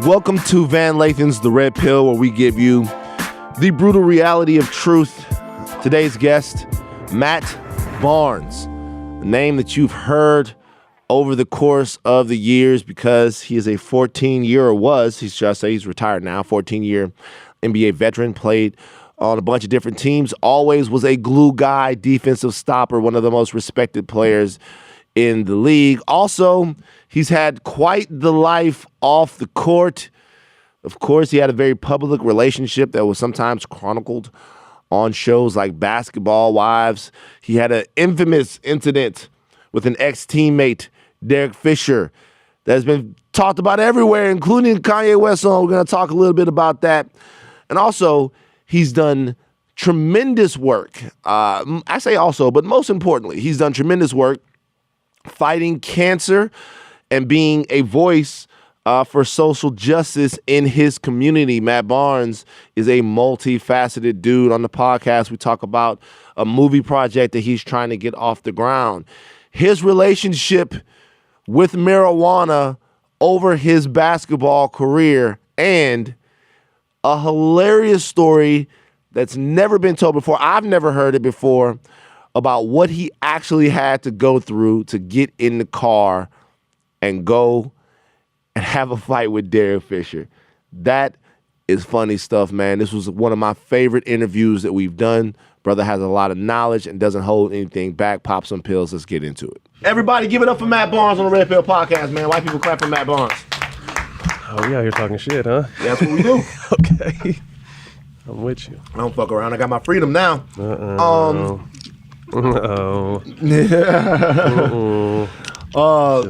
Welcome to Van Lathan's The Red Pill, where we give you the brutal reality of truth. Today's guest, Matt Barnes, a name that you've heard over the course of the years because he is a 14-year, or was, he's retired now, 14-year NBA veteran, played on a bunch of different teams, always was a glue guy, defensive stopper, one of the most respected players in the league. Also, he's had quite the life off the court. Of course, he had a very public relationship that was sometimes chronicled on shows like Basketball Wives. He had an infamous incident with an ex-teammate, Derek Fisher, that has been talked about everywhere, including Kanye West song. We're going to talk a little bit about that. And also, he's done tremendous work. I say also, but most importantly, he's done tremendous work fighting cancer and being a voice for social justice in his community. Matt Barnes is a multifaceted dude. On the podcast, we talk about a movie project that he's trying to get off the ground, his relationship with marijuana over his basketball career, and a hilarious story that's never been told before. I've never heard it before, about what he actually had to go through to get in the car and go and have a fight with Derek Fisher. That is funny stuff, man. This was one of my favorite interviews that we've done. Brother has a lot of knowledge and doesn't hold anything back. Pop some pills. Let's get into it. Everybody give it up for Matt Barnes on the Red Pill Podcast, man. White people clap for Matt Barnes. Oh, we out here talking shit, huh? Yeah, that's what we do. Okay. I'm with you. I don't fuck around. I got my freedom now. No. Should've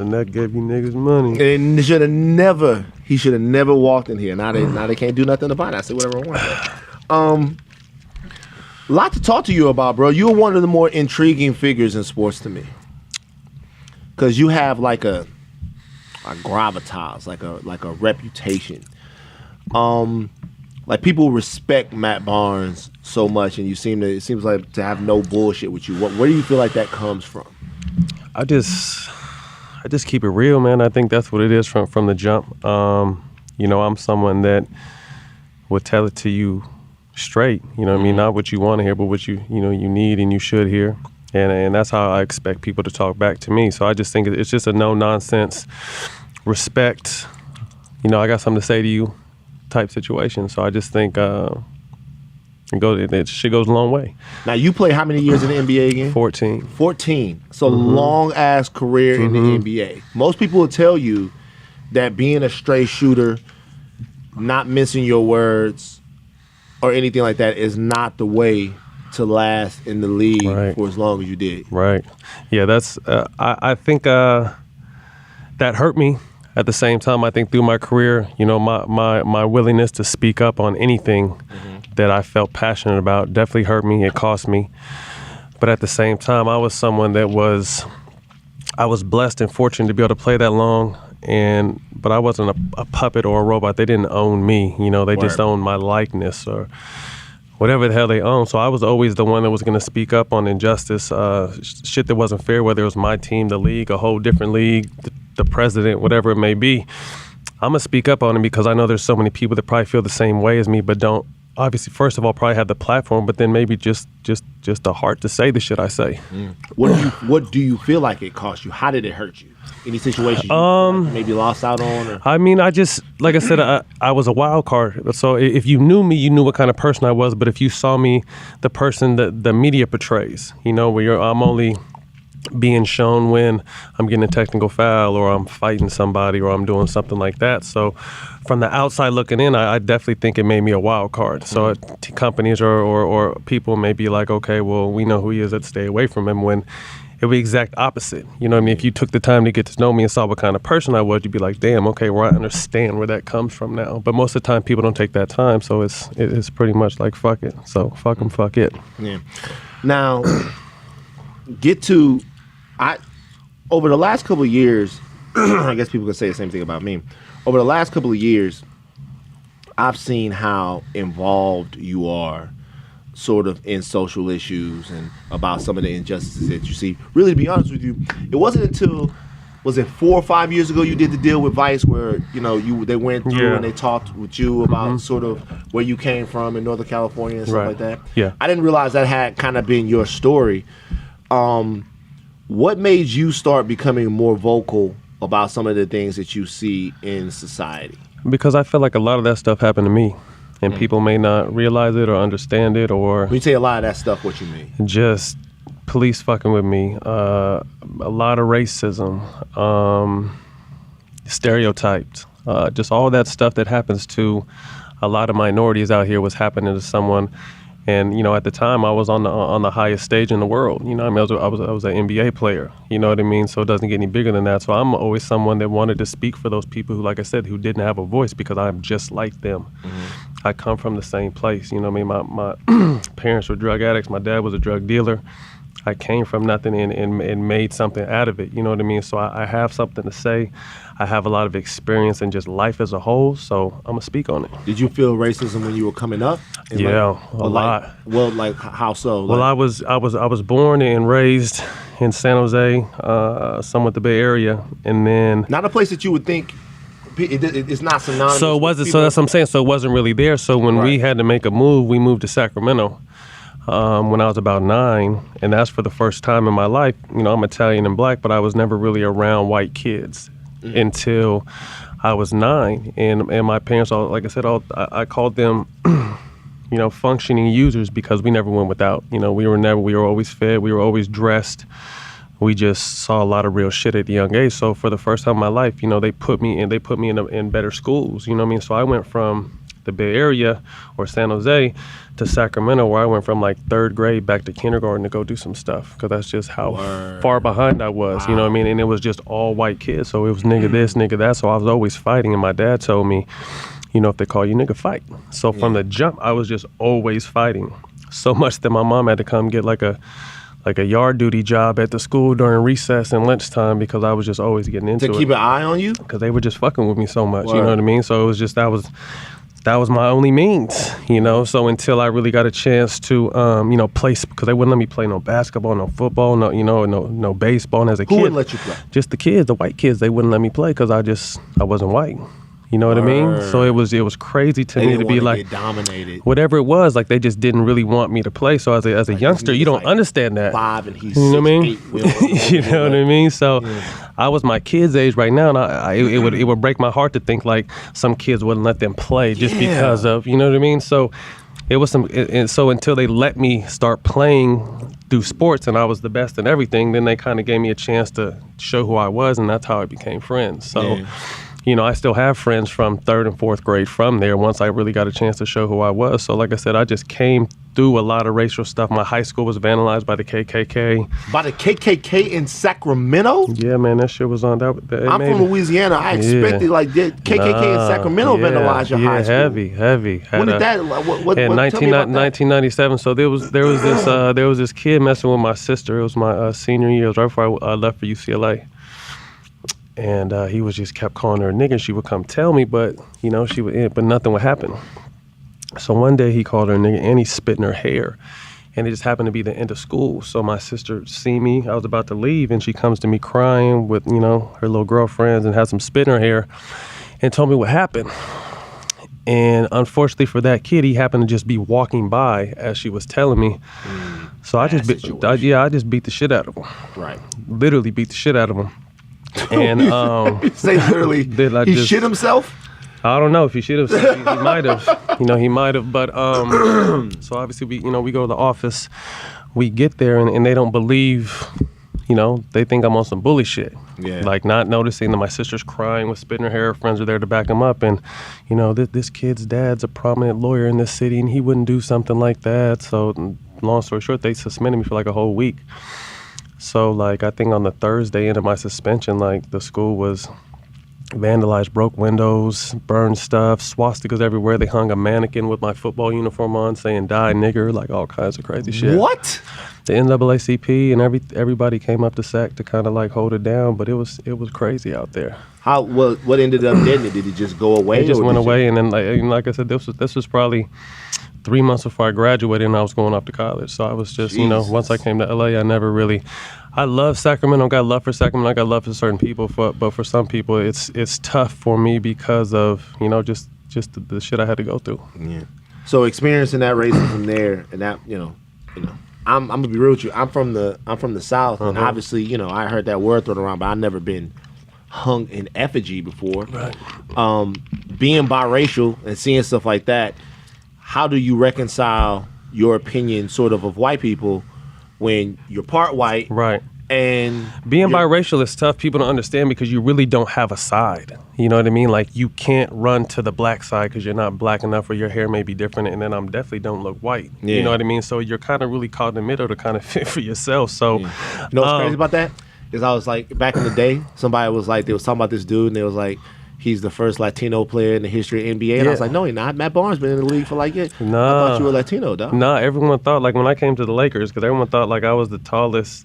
not gave you niggas money. And he should have never walked in here. Now they can't do nothing about it. I say whatever I want. A lot to talk to you about, bro. You're one of the more intriguing figures in sports to me. Cause you have like a gravitas, like a reputation. Like people respect Matt Barnes so much, and it seems like to have no bullshit with you. Where do you feel like that comes from? I just keep it real, man. I think that's what it is from the jump. I'm someone that would tell it to you straight. You know what I mean? Not what you want to hear, but what you need and you should hear. And that's how I expect people to talk back to me. So I just think it's just a no-nonsense respect. I got something to say to you type situation. So I just think shit goes a long way. Now, you play how many years in the NBA again? 14. 14. So long-ass career in the NBA. Most people will tell you that being a straight shooter, not missing your words, or anything like that is not the way to last in the league for as long as you did. Right. Yeah, that's. I think that hurt me. At the same time, I think through my career, my willingness to speak up on anything that I felt passionate about definitely hurt me. It cost me. But at the same time, I was someone that I was blessed and fortunate to be able to play that long. But I wasn't a puppet or a robot. They didn't own me. They just owned my likeness or whatever the hell they own. So I was always the one that was going to speak up on injustice, shit that wasn't fair, whether it was my team, the league, a whole different league, the president, whatever it may be. I'm going to speak up on it because I know there's so many people that probably feel the same way as me, but don't, obviously, first of all, probably have the platform, but then maybe just the heart to say the shit I say. What do you feel like it cost you? How did it hurt you? Any situation you maybe lost out on? Or? I mean, I just, like I said, I was a wild card. So if you knew me, you knew what kind of person I was. But if you saw me, the person that the media portrays, where I'm only being shown when I'm getting a technical foul or I'm fighting somebody or I'm doing something like that. So from the outside looking in, I definitely think it made me a wild card. So companies or people may be like, okay, well, we know who he is, let's stay away from him, when it would be exact opposite. You know what I mean? If you took the time to get to know me and saw what kind of person I was, you'd be like, damn, okay, well, I understand where that comes from now. But most of the time, people don't take that time, so it's pretty much like, fuck it. So fuck them, fuck it. Yeah. Now, over the last couple of years, I guess people could say the same thing about me. Over the last couple of years, I've seen how involved you are sort of in social issues and about some of the injustices that you see. Really, to be honest with you, it wasn't until was it 4 or 5 years ago you did the deal with Vice where they went through and they talked with you about sort of where you came from in Northern California and stuff like that? Yeah. I didn't realize that had kind of been your story. What made you start becoming more vocal about some of the things that you see in society? Because I feel like a lot of that stuff happened to me, and people may not realize it or understand it, or when you say a lot of that stuff, what you mean? Just police fucking with me, a lot of racism, stereotyped, just all that stuff that happens to a lot of minorities out here was happening to someone. And at the time I was on the highest stage in the world. I was an NBA player. You know what I mean? So it doesn't get any bigger than that. So I'm always someone that wanted to speak for those people who, like I said, who didn't have a voice, because I'm just like them. I come from the same place. You know what I mean? My parents were drug addicts. My dad was a drug dealer. I came from nothing and made something out of it. You know what I mean? So I have something to say. I have a lot of experience in just life as a whole, so I'm gonna speak on it. Did you feel racism when you were coming up? Yeah, a lot. Well, like how so? Well, I was born and raised in San Jose, somewhat the Bay Area, and then not a place that you would think it's not synonymous. So it wasn't. So that's what I'm saying. So it wasn't really there. So when we had to make a move, we moved to Sacramento. When I was about 9, and that's for the first time in my life. I'm Italian and black, but I was never really around white kids until I was 9. And my parents, like I said, I called them, functioning users, because we never went without. We were always fed, we were always dressed. We just saw a lot of real shit at a young age. So for the first time in my life, they put me in better schools. You know what I mean? So I went from the Bay Area or San Jose to Sacramento, where I went from like 3rd grade back to kindergarten to go do some stuff, because that's just how far behind I was. Wow. You know what I mean? And it was just all white kids, so it was nigga this, nigga that. So I was always fighting, and my dad told me, if they call you nigga, fight. So from the jump, I was just always fighting, so much that my mom had to come get like a yard duty job at the school during recess and lunchtime, because I was just always getting into it. To keep an eye on you? Because they were just fucking with me so much. You know what I mean? So it was just that was my only means, So until I really got a chance to, play, because they wouldn't let me play no basketball, no football, no baseball. And as a kid, who wouldn't let you play? Just the kids, the white kids. They wouldn't let me play because I wasn't white. You know what I mean? So it was crazy to me to be like, get dominated. Whatever it was, like they just didn't really want me to play. So as a youngster, you don't understand that. 5 and he's 6, you know what I mean? 8. You know what I mean? So I was my kids' age right now, and it would break my heart to think like some kids wouldn't let them play just because of, you know what I mean? So it was so until they let me start playing through sports and I was the best in everything, then they kind of gave me a chance to show who I was, and that's how I became friends. So. I still have friends from 3rd and 4th grade from there once I really got a chance to show who I was. So like I said, I just came through a lot of racial stuff. My high school was vandalized by the KKK. By the KKK in Sacramento? Yeah, man, that shit was on. I'm from Louisiana. I expected KKK in Sacramento vandalized your high school. Heavy. When did that? What? In 1997. So there was this kid messing with my sister. It was my senior year. It was right before I left for UCLA. And he was just kept calling her a nigga. She would come tell me, but but nothing would happen. So one day he called her a nigga, and he spit in her hair, and it just happened to be the end of school. So my sister seen me. I was about to leave, and she comes to me crying with her little girlfriends and had some spit in her hair, and told me what happened. And unfortunately for that kid, he happened to just be walking by as she was telling me. So I just beat the shit out of him. Right. Literally beat the shit out of him. And say literally, he shit himself? I don't know if he should have. He might have. He might have. But so obviously we go to the office. We get there and they don't believe. They think I'm on some bully shit. Yeah. Like not noticing that my sister's crying with spit in her hair. Her friends are there to back him up, and this kid's dad's a prominent lawyer in this city, and he wouldn't do something like that. So long story short, they suspended me for like a whole week. So, I think on the Thursday end of my suspension, the school was vandalized, broke windows, burned stuff, swastikas everywhere. They hung a mannequin with my football uniform on saying, "Die, nigger," all kinds of crazy shit. What? The NAACP and everybody came up to SAC to kind of, hold it down, but it was crazy out there. What ended up getting it? Did it just go away? It just went away, and then, like I said, this was probably 3 months before I graduated and I was going off to college. So I was just, once I came to LA, I love Sacramento. I got love for Sacramento. I got love for certain people, but for some people, it's tough for me because of just the shit I had to go through. Yeah. So experiencing that racism there, and that I'm gonna be real with you. I'm from the South, and obviously I heard that word thrown around, but I've never been hung in effigy before. Right. Being biracial and seeing stuff like that, how do you reconcile your opinion sort of white people when you're part white? Right. And being biracial is tough. People don't understand because you really don't have a side. You know what I mean? Like, you can't run to the black side because you're not black enough, or your hair may be different, and then I'm definitely don't look white. Yeah. You know what I mean? So you're kind of really caught in the middle to kind of fit for yourself. So, you know what's crazy about that? Is I was like, back in the day, somebody was like, they was talking about this dude, and they was like, he's the first Latino player in the history of NBA. And I was like, no, he's not. Matt Barnes been in the league for like, I thought you were Latino, dog. Nah, everyone thought, like, when I came to the Lakers, because everyone thought, like, I was the tallest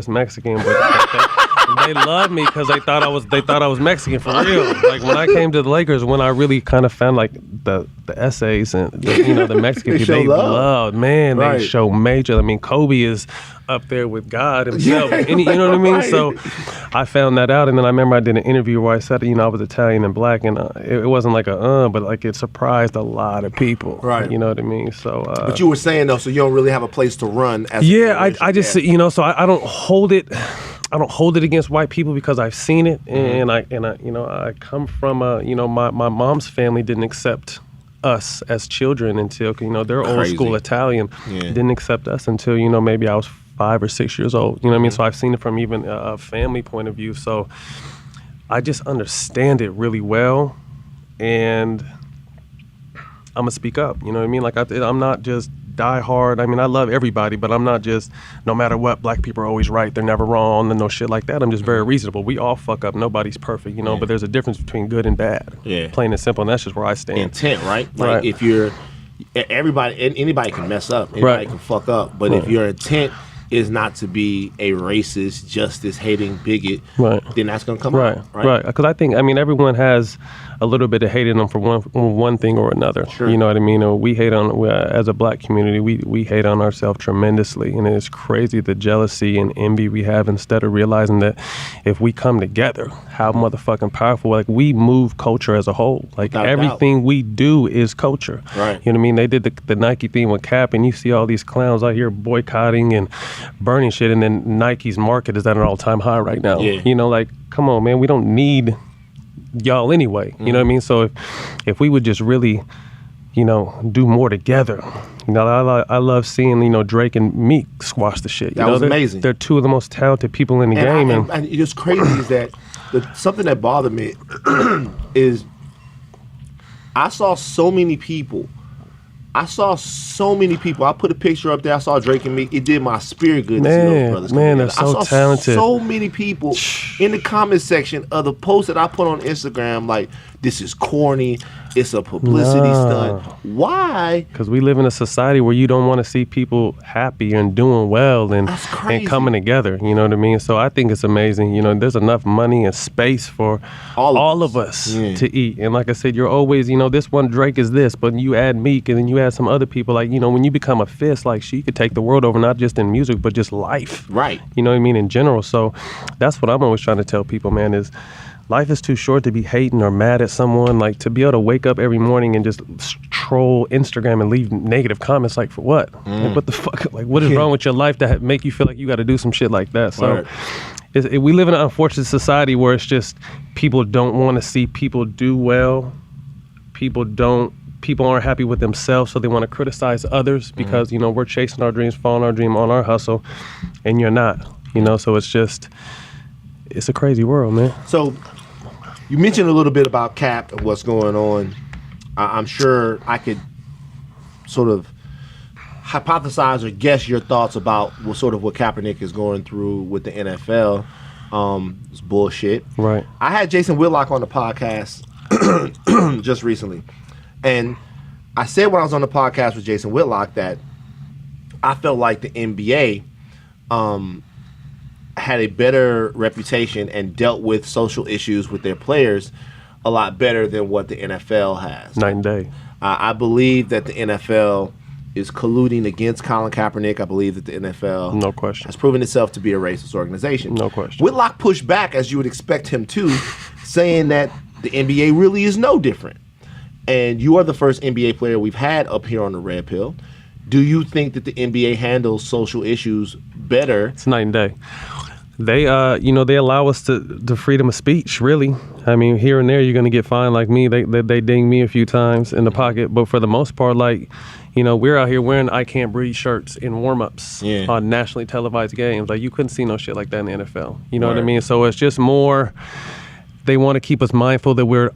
Mexican, but they loved me because they thought I was Mexican for real. Like, when I came to the Lakers, when I really kind of found like the essays and the Mexican people, they loved, man, right. They show major. I mean, Kobe is up there with God himself. You know what I mean? Right. So I found that out, and then I remember I did an interview where I said, I was Italian and black, and it wasn't like but like it surprised a lot of people. Right. You know what I mean? So. But you were saying though, so you don't really have a place to run. As I just so I don't hold it. I don't hold it against white people because I've seen it, and I come from my mom's family didn't accept us as children until they're old school Italian, didn't accept us until maybe I was 5 or 6 years old. You know what I mean? So I've seen it from even a family point of view. So I just understand it really well, and I'm gonna speak up. You know what I mean? Like I'm not just die hard. I mean, I love everybody, but I'm not just, no matter what, black people are always right, they're never wrong, and no shit like that. I'm just very reasonable. We all fuck up. Nobody's perfect, but there's a difference between good and bad. Yeah. Plain and simple, and that's just where I stand. Intent, right? Like, if you're, anybody can mess up. Anybody can fuck up. But if your intent is not to be a racist, justice-hating bigot, then that's going to come out. Right. Because I think, everyone has a little bit of hate in them for one thing or another. Sure. You know what I mean? We hate on, as a black community, we hate on ourselves tremendously. And it's crazy the jealousy and envy we have, instead of realizing that if we come together, how motherfucking powerful. Like, we move culture as a whole. Like, without everything we do is culture. Right. You know what I mean? They did the Nike thing with Cap, and you see all these clowns out here boycotting and burning shit, and then Nike's market is at an all-time high right now. Yeah. Like, come on, man, we don't need y'all anyway. You know what I mean? So if we would just really, do more together. I love seeing, Drake and Meek squash the shit. That was amazing. They're two of the most talented people in the game. And it's crazy is that something that bothered me is I saw so many people. I put a picture up there. I saw Drake and Meek. It did my spirit good to see those brothers come together. They're so talented. I saw so many people in the comment section of the post that I put on Instagram, like, this is corny. It's a publicity stunt. Why? Because we live in a society where you don't want to see people happy and doing well and coming together. You know what I mean? So I think it's amazing. There's enough money and space for all of us to eat. And like I said, you're always, this one Drake is this, but you add Meek and then you add some other people. Like, when you become a fist, like, she could take the world over, not just in music, but just life. Right. You know what I mean? In general. So that's what I'm always trying to tell people, man, is life is too short to be hating or mad at someone. Like, to be able to wake up every morning and just troll Instagram and leave negative comments, like, for what? Like, what the fuck? Like, what is wrong with your life that make you feel like you got to do some shit like that? So we live in an unfortunate society where it's just people don't want to see people do well. People aren't happy with themselves, so they want to criticize others because, we're chasing our dreams, following our dream, on our hustle, and you're not. So it's a crazy world, man. So you mentioned a little bit about Cap and what's going on. I'm sure I could sort of hypothesize or guess your thoughts about what Kaepernick is going through with the NFL. It's bullshit. Right. I had Jason Whitlock on the podcast just recently. And I said when I was on the podcast with Jason Whitlock that I felt like the NBA had a better reputation and dealt with social issues with their players a lot better than what the NFL has. Night and day. I believe that the NFL is colluding against Colin Kaepernick. I believe that the NFL No question. has proven itself to be a racist organization. No question. Whitlock pushed back, as you would expect him to, saying that the NBA really is no different. And you are the first NBA player we've had up here on the Red Pill. Do you think that the NBA handles social issues better? It's night and day. They, they allow us the freedom of speech, really. I mean, here and there, you're going to get fined like me. They ding me a few times in the pocket. But for the most part, like, we're out here wearing I Can't Breathe shirts in warm-ups on nationally televised games. Like, you couldn't see no shit like that in the NFL. You know what I mean? So it's just more, they want to keep us mindful that we're,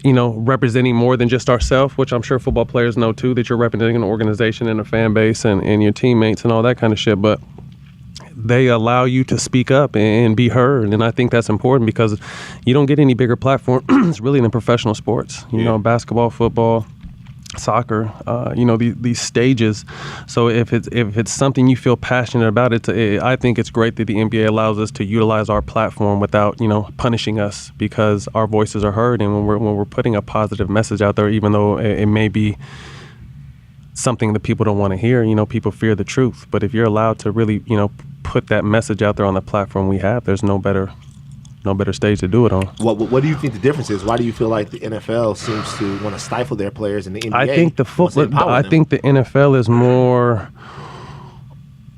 representing more than just ourselves, which I'm sure football players know too, that you're representing an organization and a fan base and your teammates and all that kind of shit. But they allow you to speak up and be heard. And I think that's important because you don't get any bigger platforms really than professional sports, basketball, football, soccer, these stages. So if it's something you feel passionate about, I think it's great that the NBA allows us to utilize our platform without, punishing us, because our voices are heard. And when we're putting a positive message out there, even though it may be something that people don't want to hear, people fear the truth. But if you're allowed to really, put that message out there on the platform we have, there's no better stage to do it on. What do you think the difference is? Why do you feel like the NFL seems to want to stifle their players and the NBA? I think the NFL is more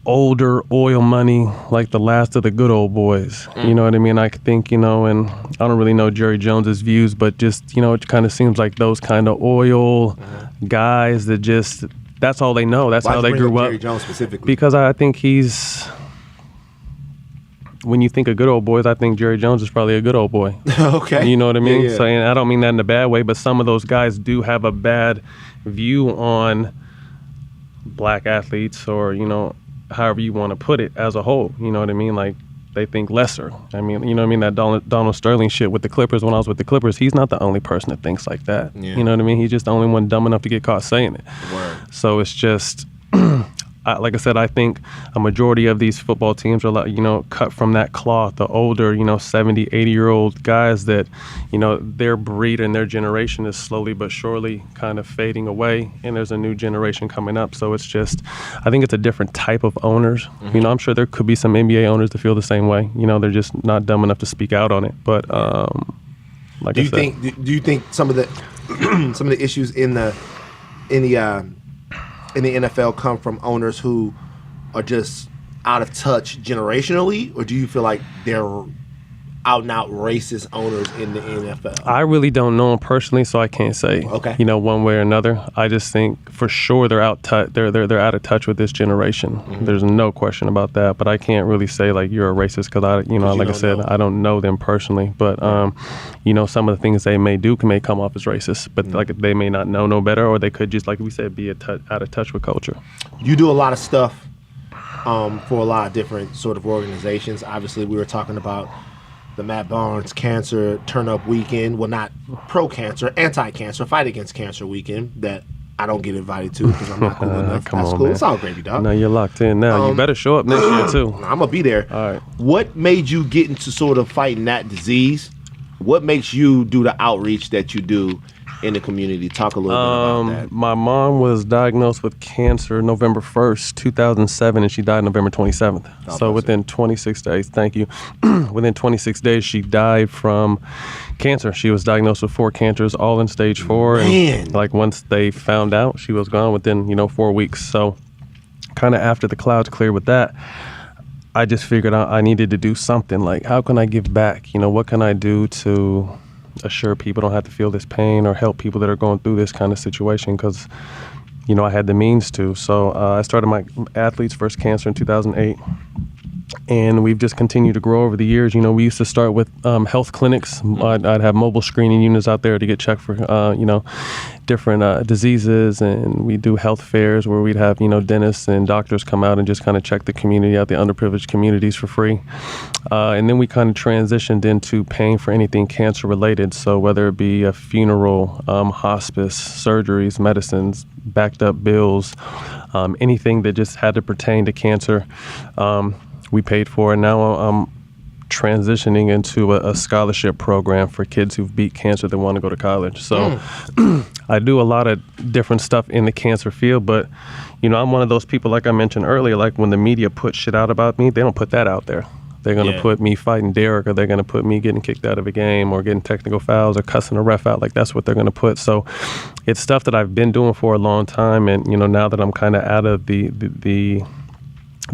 older oil money, like the last of the good old boys. You know what I mean? I think, and I don't really know Jerry Jones's views, but just, it kind of seems like those kind of oil guys that just, that's all they know. That's how they grew up. Jerry Jones specifically? Because I think when you think of good old boys, I think Jerry Jones is probably a good old boy. Okay. You know what I mean? Yeah. So, and I don't mean that in a bad way, but some of those guys do have a bad view on black athletes, or, however you want to put it, as a whole. You know what I mean? Like, they think lesser. I mean, you know what I mean? That Donald Sterling shit with the Clippers, when I was with the Clippers, he's not the only person that thinks like that. Yeah. You know what I mean? He's just the only one dumb enough to get caught saying it. Word. So it's just... like I said, I think a majority of these football teams are, cut from that cloth, the older, 70, 80-year-old guys that, their breed and their generation is slowly but surely kind of fading away, and there's a new generation coming up. So it's just, I think it's a different type of owners. Mm-hmm. I'm sure there could be some NBA owners that feel the same way. They're just not dumb enough to speak out on it. But do you think some of the some of the issues in the NFL come from owners who are just out of touch generationally, or do you feel like they're out and out racist owners in the NFL? I really don't know them personally, so I can't say one way or another. I just think for sure they're out of touch with this generation. Mm-hmm. There's no question about that. But I can't really say like you're a racist because like I said, I don't know them personally. But some of the things they may do may come off as racist, but like they may not know no better, or they could just, like we said, be out of touch with culture. You do a lot of stuff for a lot of different sort of organizations. Obviously, we were talking about the Matt Barnes Cancer Turn-Up Weekend. Well, not pro-cancer, anti-cancer, fight against cancer weekend that I don't get invited to because I'm not cool enough. Come That's on, cool. man. It's all gravy, dog. No, you're locked in now. You better show up next year, too. I'm going to be there. All right. What made you get into sort of fighting that disease? What makes you do the outreach that you do in the community? Talk a little bit about that. My mom was diagnosed with cancer November 1st, 2007, and she died November 27th. So within 26 days, thank you. Within 26 days, she died from cancer. She was diagnosed with 4 cancers, all in stage 4. Man. And like once they found out, she was gone within, 4 weeks. So kind of after the clouds cleared with that, I just figured out I needed to do something. Like, how can I give back? What can I do to assure people don't have to feel this pain, or help people that are going through this kind of situation? Because, I had the means to. So I started my Athletes First Cancer in 2008. And we've just continued to grow over the years. We used to start with health clinics. I'd have mobile screening units out there to get checked for, different diseases. And we do health fairs where we'd have, dentists and doctors come out and just kind of check the community out, the underprivileged communities, for free. And then we kind of transitioned into paying for anything cancer related. So whether it be a funeral, hospice, surgeries, medicines, backed up bills, anything that just had to pertain to cancer, we paid for. And now I'm transitioning into a scholarship program for kids who've beat cancer that want to go to college. So I do a lot of different stuff in the cancer field, but I'm one of those people, like I mentioned earlier, like when the media puts shit out about me, they don't put that out there. They're going to put me fighting Derek, or they're going to put me getting kicked out of a game or getting technical fouls or cussing a ref out. Like, that's what they're going to put. So it's stuff that I've been doing for a long time. And, now that I'm kind of out of the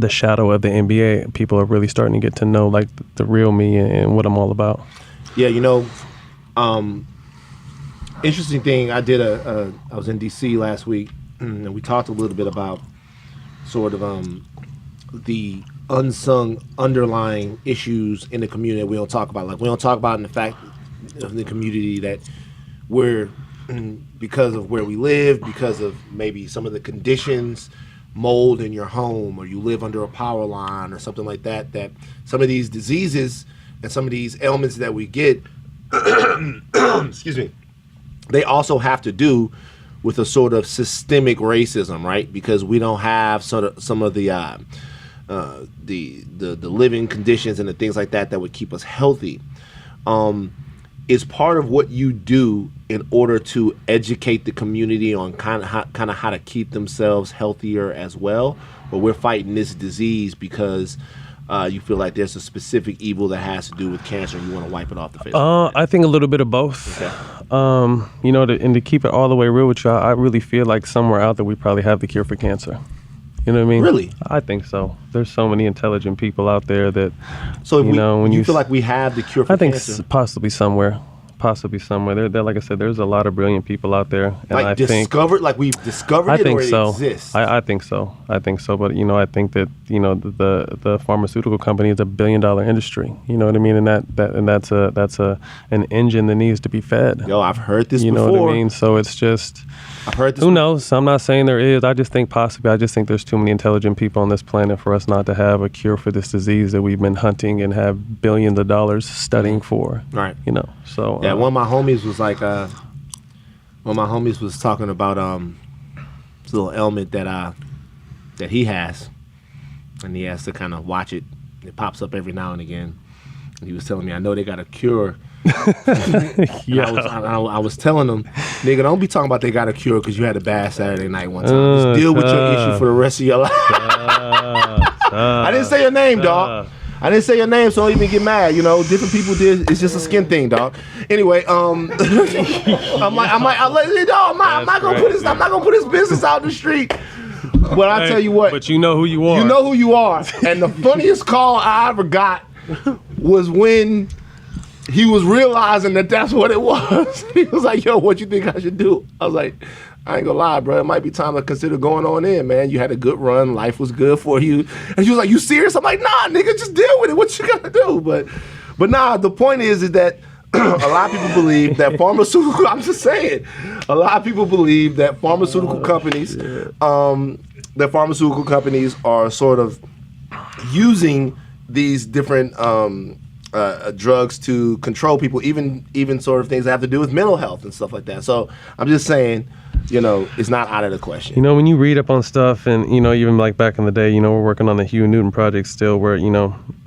shadow of the NBA, people are really starting to get to know like the real me and what I'm all about. Yeah, interesting thing. I did I was in DC last week, and we talked a little bit about sort of the unsung underlying issues in the community that we don't talk about. Like, we don't talk about in the fact of the community that we're, because of where we live, because of maybe some of the conditions, mold in your home, or you live under a power line or something like that, that some of these diseases and some of these ailments that we get, excuse me, they also have to do with a sort of systemic racism, right? Because we don't have sort of some of the living conditions and the things like that would keep us healthy. Is part of what you do in order to educate the community on kind of how to keep themselves healthier as well? Or we're fighting this disease because you feel like there's a specific evil that has to do with cancer and you want to wipe it off the face? I think a little bit of both. Okay. And to keep it all the way real with you, I really feel like somewhere out there we probably have the cure for cancer. You know what I mean? Really? I think so. There's so many intelligent people out there that, so when you feel like we have the cure for cancer? I think possibly somewhere. There, like I said, there's a lot of brilliant people out there. And like we've discovered I it, think or so. It exists? I think so. But, I think that, the pharmaceutical company is $1 billion industry. You know what I mean? And that's an engine that needs to be fed. Yo, I've heard this before. You know what I mean? So it's just... I've heard this. Who knows? I'm not saying there is. I just think possibly. I just think there's too many intelligent people on this planet for us not to have a cure for this disease that we've been hunting and have billions of dollars studying for. Right. So. Yeah. One of my homies was like, talking about this little ailment that he has, and he has to kind of watch it. It pops up every now and again. And he was telling me, I know they got a cure. Yeah. I was telling them, nigga, don't be talking about they got a cure because you had a bad Saturday night one time. Just deal with your issue for the rest of your life. I didn't say your name, dog. I didn't say your name, so don't even get mad. Different people did. It's just a skin thing, dog. Anyway, I'm not gonna put his business out in the street. But I tell you what. But you know who you are. You know who you are. And the funniest call I ever got was when he was realizing that that's what it was. He was like, yo, what you think I should do? I was like, I ain't gonna lie, bro. It might be time to consider going on in, man. You had a good run. Life was good for you. And she was like, you serious? I'm like, nah, nigga, just deal with it. What you gotta do? But nah, the point is that a lot of people believe that pharmaceutical, I'm just saying, a lot of people believe that pharmaceutical companies, are sort of using these different drugs to control people, even sort of things that have to do with mental health and stuff like that. So I'm just saying, it's not out of the question. When you read up on stuff, and even like back in the day, we're working on the Huey Newton project still, where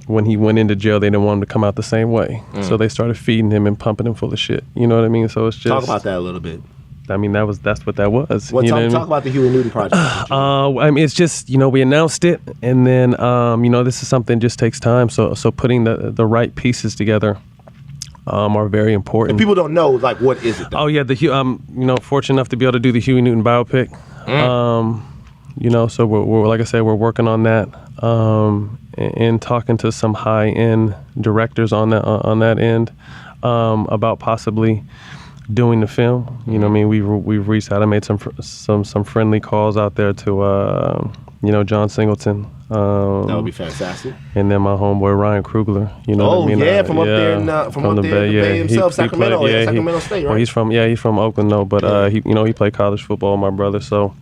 when he went into jail, they didn't want him to come out the same way, so they started feeding him and pumping him full of shit. You know what I mean? So it's just talk about that a little bit. I mean, that's what that was. Talk about the Huey Newton project. It's just, we announced it, and then, this is something just takes time. So putting the right pieces together are very important. And people don't know, like, what is it, though? Oh, yeah, fortunate enough to be able to do the Huey Newton biopic. So we're like I said, we're working on that, and talking to some high-end directors on that end, about possibly doing the film. I mean, we've reached out. I made some friendly calls out there to John Singleton. That would be fantastic. And then my homeboy Ryan Krugler. From up there in the Bay himself, Sacramento. Sacramento State, right? Well, he's from Oakland though, but he played college football. My brother, so.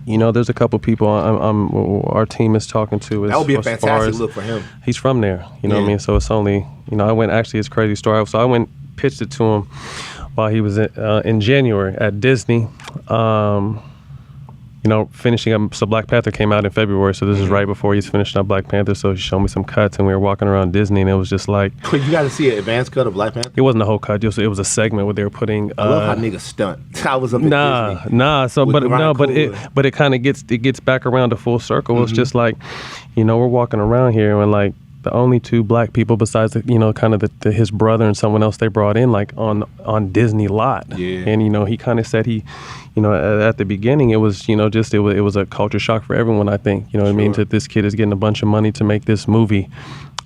There's a couple people our team is talking to. That would be a fantastic look for him. He's from there. What I mean? So it's only, I went, actually, it's a crazy story. So I went, pitched it to him while he was in January at Disney. finishing up. So Black Panther came out in February, so this is right before he's finishing up Black Panther. So she showed me some cuts, and we were walking around Disney, and it was just like, you got to see an advanced cut of Black Panther. It wasn't a whole cut. It was a segment where they were putting. I love how niggas stunt. I was up at Disney. So but it kind of gets back around to full circle. It's just like, we're walking around here and like the only two black people besides his brother and someone else they brought in like on Disney lot. Yeah. And he kind of said at the beginning it was it was a culture shock for everyone. I think what I mean, that this kid is getting a bunch of money to make this movie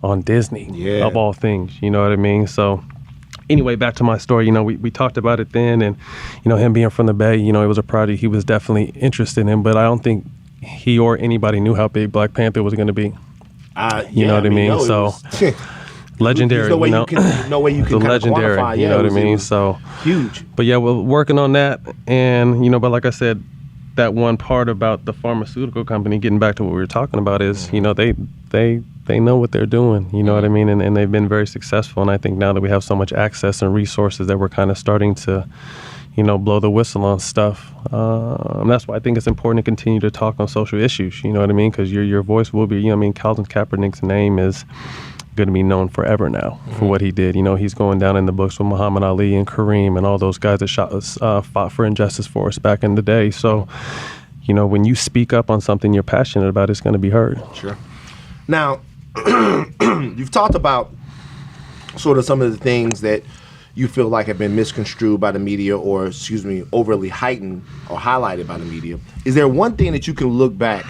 on Disney of all things. You know what I mean? So anyway, back to my story. We talked about it then, and him being from the Bay, it was a project he was definitely interested in, but I don't think he or anybody knew how big Black Panther was going to be. You know what I mean? No, so legendary. No way you can legendary. Quantify. You know what I mean? So huge. But yeah, we're working on that, and but like I said, that one part about the pharmaceutical company, getting back to what we were talking about, is they know what they're doing. You know what I mean? And they've been very successful. And I think now that we have so much access and resources that we're kind of starting to blow the whistle on stuff. And that's why I think it's important to continue to talk on social issues. You know what I mean? Because your voice will be, Colin Kaepernick's name is going to be known forever now for what he did. He's going down in the books with Muhammad Ali and Kareem and all those guys that fought for injustice for us back in the day. So, when you speak up on something you're passionate about, it's going to be heard. Sure. Now, you've talked about sort of some of the things that you feel like have been misconstrued by the media or, overly heightened or highlighted by the media. Is there one thing that you can look back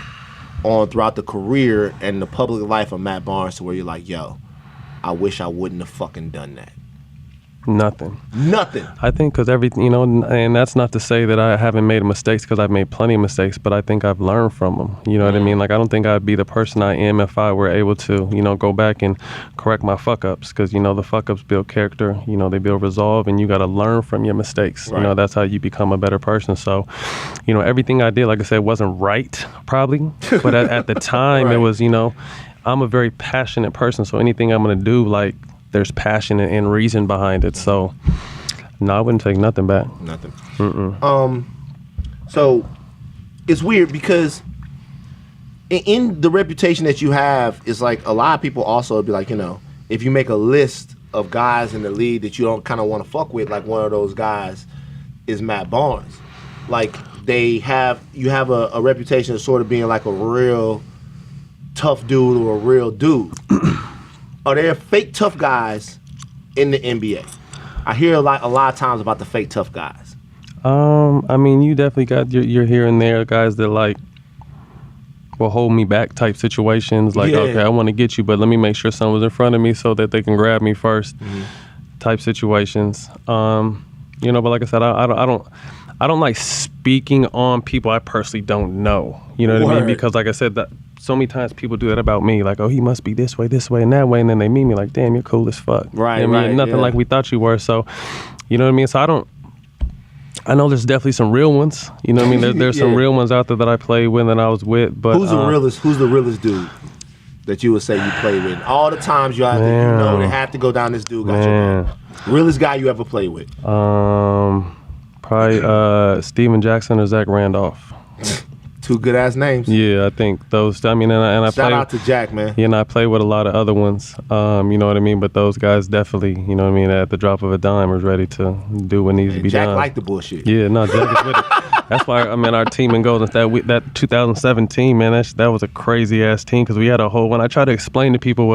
on throughout the career and the public life of Matt Barnes to where you're like, yo, I wish I wouldn't have fucking done that? Nothing. I think because everything, and that's not to say that I haven't made mistakes, because I've made plenty of mistakes, but I think I've learned from them. You know what I mean? Like, I don't think I'd be the person I am if I were able to, go back and correct my fuck-ups, because, the fuck-ups build character, they build resolve, and you got to learn from your mistakes. Right. That's how you become a better person. So, everything I did, like I said, wasn't right, probably, but at the time, right. It was, I'm a very passionate person, so anything I'm going to do, like, there's passion and reason behind it. So, no, I wouldn't take nothing back. Nothing. Mm-mm. So, it's weird because in the reputation that you have, it's like a lot of people also be like, if you make a list of guys in the league that you don't kind of want to fuck with, like one of those guys is Matt Barnes. Like, you have a reputation of sort of being like a real tough dude or a real dude. Are there fake tough guys in the NBA? I hear a lot of times about the fake tough guys. I mean, you definitely got your here and there guys that like will hold me back type situations. Like, okay, I want to get you, but let me make sure someone's in front of me so that they can grab me first. Type situations. But like I said, I don't like speaking on people I personally don't know. You know what I mean? Because like I said, that so many times people do that about me. Like, oh, he must be this way, and that way. And then they meet me like, damn, you're cool as fuck. Right, you know what I mean? Nothing like we thought you were. So, you know what I mean? So I know there's definitely some real ones. You know what I mean? There's some real ones out there that I played with and I was with. But Who's the realest dude that you would say you played with? All the times they have to go down this dude got your back. Realest guy you ever played with? Probably Steven Jackson or Zach Randolph. Two good ass names. Yeah, I think those. I mean, and I shout out to Jack, man. Yeah, and I play with a lot of other ones. You know what I mean? But those guys definitely, you know what I mean, at the drop of a dime, was ready to do what needs to be Jack done. Jack liked the bullshit. Yeah, no, Jack is with it. That's why our team in Golden State, that 2017, man, that was a crazy ass team because we had a whole. When I try to explain to people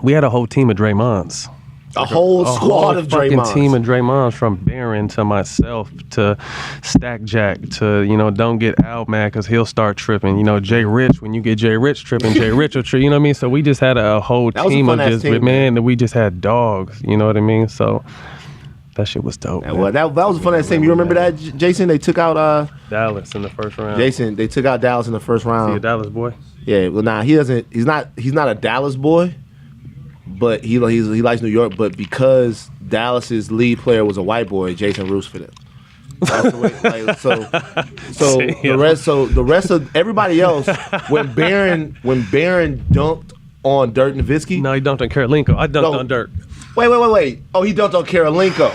we had a whole team of Draymonds. A whole squad of Draymonds. Fucking team of Draymonds, from Barron to myself to Stack Jack to, don't get Al mad because he'll start tripping. Jay Rich, when you get Jay Rich tripping, Jay Rich will trip. You know what I mean? So we just had a whole team of just, man, that we just had dogs. You know what I mean? So that shit was dope. Yeah, well, that was a fun ass team. You remember that, Jason? They took out Dallas in the first round. Jason, they took out Dallas in the first round. Is he a Dallas boy? Yeah, well, nah, he doesn't. He's not a Dallas boy. But he likes New York. But because Dallas's lead player was a white boy, Jason roots for them. That's the way, the rest of everybody else, when Barron dunked on Dirk Nowitzki. No, he dunked on Karolinko. I dunked on Dirk. Wait. Oh, he dunked on Karolinko.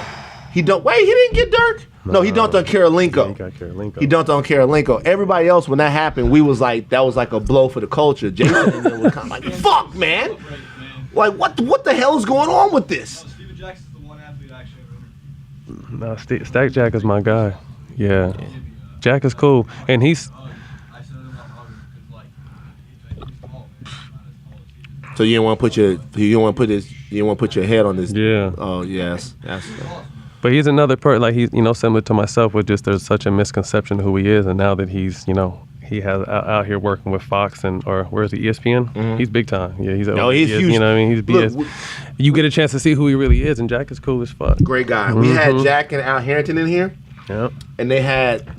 He didn't get Dirk. No, he dunked on Karolinko. Yeah, he got Karolinko. He dunked on Karolinko. Everybody else, when that happened, we was like, that was like a blow for the culture. Jason and them were kind of like, fuck, man. Like, what the hell is going on with this? Steven Jackson's the one athlete I actually ever No, Stack Jack is my guy. Yeah. Jack is cool. And he's... So you didn't want to put your head on this. Yeah. Oh yes. But he's another person, like he's, similar to myself, with just there's such a misconception of who he is, and now that he's, he has out here working with Fox or where's the ESPN? Mm-hmm. He's big time. Yeah, he's huge. You know what I mean? He's BS. Look, you get a chance to see who he really is, and Jack is cool as fuck. Great guy. We had Jack and Al Harrington in here. Yeah. And they had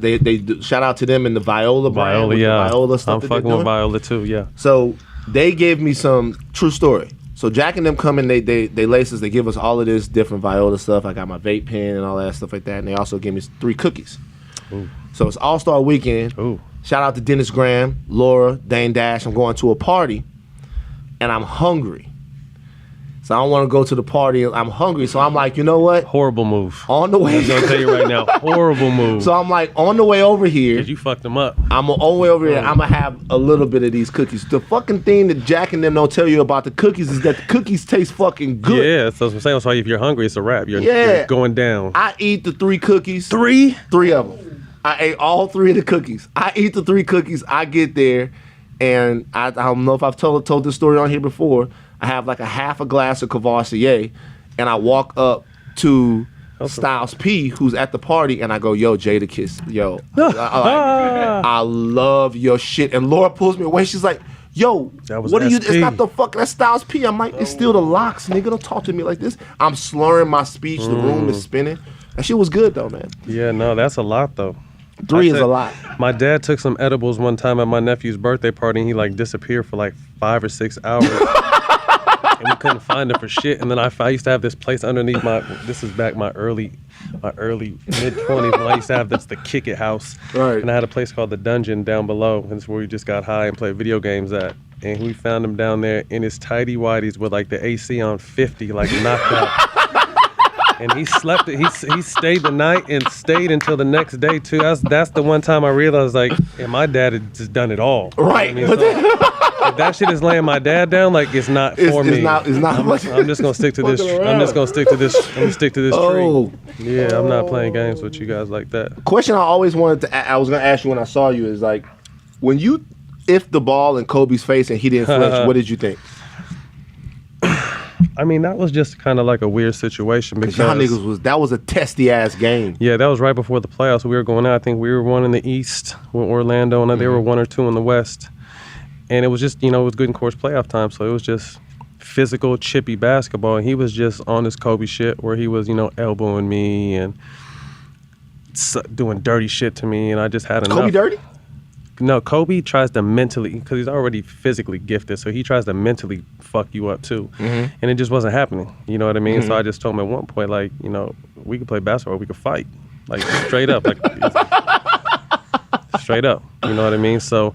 shout out to them in the Viola brand. Viola, yeah. The Viola stuff I'm that fucking with Viola too, yeah. So they gave me some true story. So Jack and them come in, they lace us, they give us all of this different Viola stuff. I got my vape pen and all that stuff like that. And they also gave me 3 cookies. Ooh. So it's All-Star Weekend. Ooh. Shout out to Dennis Graham, Laura, Dane Dash. I'm going to a party and I'm hungry. So I don't want to go to the party. I'm hungry. So I'm like, you know what? Horrible move. On the way. I'm going to tell you right now, horrible move. So I'm like, on the way over here. Because you fucked them up. I'm on the way over here. I'm going to have a little bit of these cookies. The fucking thing that Jack and them don't tell you about the cookies is that the cookies taste fucking good. Yeah, so I'm saying. That's why if you're hungry, it's a wrap. You're going down. I eat the 3 cookies. 3? 3 of them. I ate all 3 of the cookies. I eat the 3 cookies. I get there, and I don't know if I've told this story on here before. I have like a half a glass of Cavassier, and I walk up to Styles P, who's at the party, and I go, yo, Jadakiss, yo. I love your shit. And Laura pulls me away. She's like, yo, what are you? It's not the fuck, that's Styles P. I'm like, it's still the locks, nigga. Don't talk to me like this. I'm slurring my speech. The room is spinning. That shit was good, though, man. Yeah, no, that's a lot, though. 3 is a lot. My dad took some edibles one time at my nephew's birthday party, and he like disappeared for like 5 or 6 hours. And we couldn't find him for shit. And then I used to have this place underneath this is back my early mid-20s when I used to have the Kick It house. Right. And I had a place called the Dungeon down below, and it's where we just got high and played video games at. And we found him down there in his tighty whities with like the AC on 50, like knocked out. And he slept it. He stayed the night and stayed until the next day too. That's the one time I realized like, yeah, my dad had just done it all. Right. You know what I mean? So, if that shit is laying my dad down, like it's not for me. It's not. I'm just gonna stick to this. I'm just gonna stick to this. I'm gonna stick to this Oh. tree. Yeah, I'm not playing games with you guys like that. Question I always wanted to. I was gonna ask you when I saw you is like, when you if the ball in Kobe's face and he didn't flinch, what did you think? I mean, that was just kind of like a weird situation because y'all niggas that was a testy ass game. Yeah, that was right before the playoffs. We were going out. I think we were 1 in the East with Orlando, and they were 1 or 2 in the West. And it was just, it was good in course playoff time, so it was just physical, chippy basketball. And he was just on this Kobe shit where he was, elbowing me and doing dirty shit to me, and I just had enough. Kobe dirty? No, Kobe tries to mentally, because he's already physically gifted, so he tries to mentally fuck you up too. And it just wasn't happening. You know what I mean? So I just told him at one point, like, we could play basketball, we could fight. Like, straight up. Like, straight up. You know what I mean? So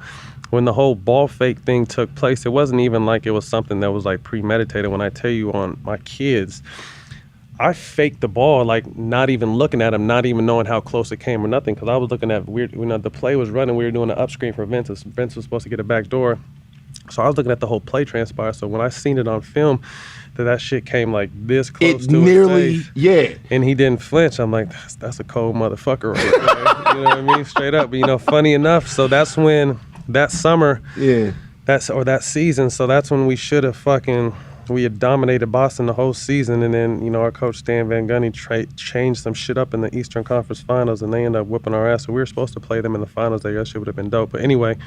when the whole ball fake thing took place, it wasn't even like it was something that was like premeditated. When I tell you on my kids, I faked the ball, like not even looking at him, not even knowing how close it came or nothing, because I was looking at weird. The play was running, we were doing an up screen for Vince. Vince was supposed to get a back door, so I was looking at the whole play transpire. So when I seen it on film, that shit came like this close to his face, yeah, and he didn't flinch. I'm like, that's a cold motherfucker right there. You know what I mean? Straight up. But funny enough, so that's when that summer, that season. So that's when we should have we had dominated Boston the whole season, and then, our coach Stan Van Gundy changed some shit up in the Eastern Conference Finals, and they ended up whipping our ass. So we were supposed to play them in the finals. That shit would have been dope. But anyway,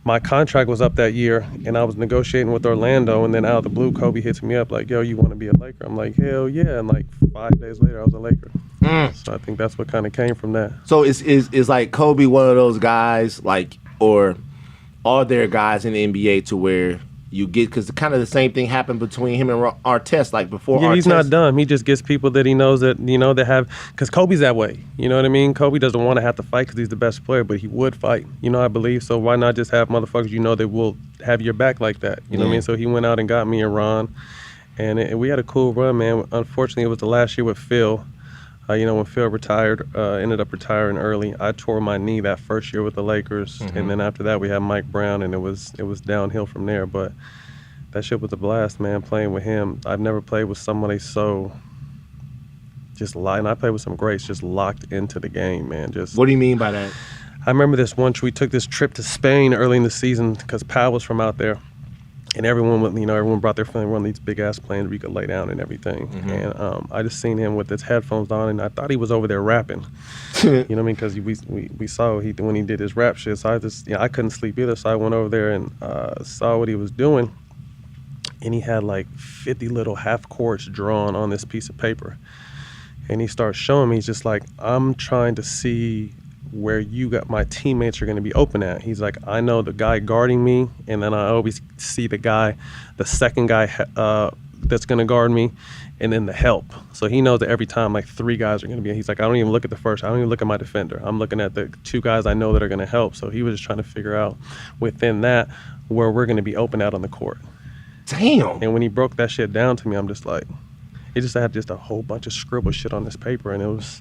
my contract was up that year, and I was negotiating with Orlando, and then out of the blue, Kobe hits me up like, yo, you want to be a Laker? I'm like, hell yeah. And like 5 days later, I was a Laker. So I think that's what kind of came from that. So is like Kobe one of those guys, like, or are there guys in the NBA to where you get, because kind of the same thing happened between him and Artest, like before. Yeah, Artest, he's not dumb. He just gets people that he knows that, that have, because Kobe's that way. You know what I mean? Kobe doesn't want to have to fight because he's the best player, but he would fight, I believe. So why not just have motherfuckers that will have your back like that? You know what I mean? So he went out and got me and Ron, and we had a cool run, man. Unfortunately, it was the last year with Phil. When Phil retired, ended up retiring early. I tore my knee that first year with the Lakers, and then after that we had Mike Brown, and it was downhill from there. But that shit was a blast, man. Playing with him, I've never played with somebody so just and I played with some greats, just locked into the game, man. What do you mean by that? I remember this once we took this trip to Spain early in the season because Pal was from out there. And everyone brought their family, one of these big ass planes where you could lay down and everything. And I just seen him with his headphones on, and I thought he was over there rapping. You know what I mean? Because we saw when he did his rap shit. So I couldn't sleep either. So I went over there and saw what he was doing. And he had like 50 little half chords drawn on this piece of paper. And he starts showing me. He's just like, I'm trying to see where my teammates are going to be open at. He's like, I know the guy guarding me, and then I always see the second guy that's going to guard me, and then the help. So he knows that every time like 3 guys are going to be, he's like, I don't even look at the first, I don't even look at my defender. I'm looking at the 2 guys I know that are going to help. So he was just trying to figure out within that where we're going to be open out on the court. Damn. And when he broke that shit down to me, I'm just like, he just had just a whole bunch of scribble shit on this paper, and it was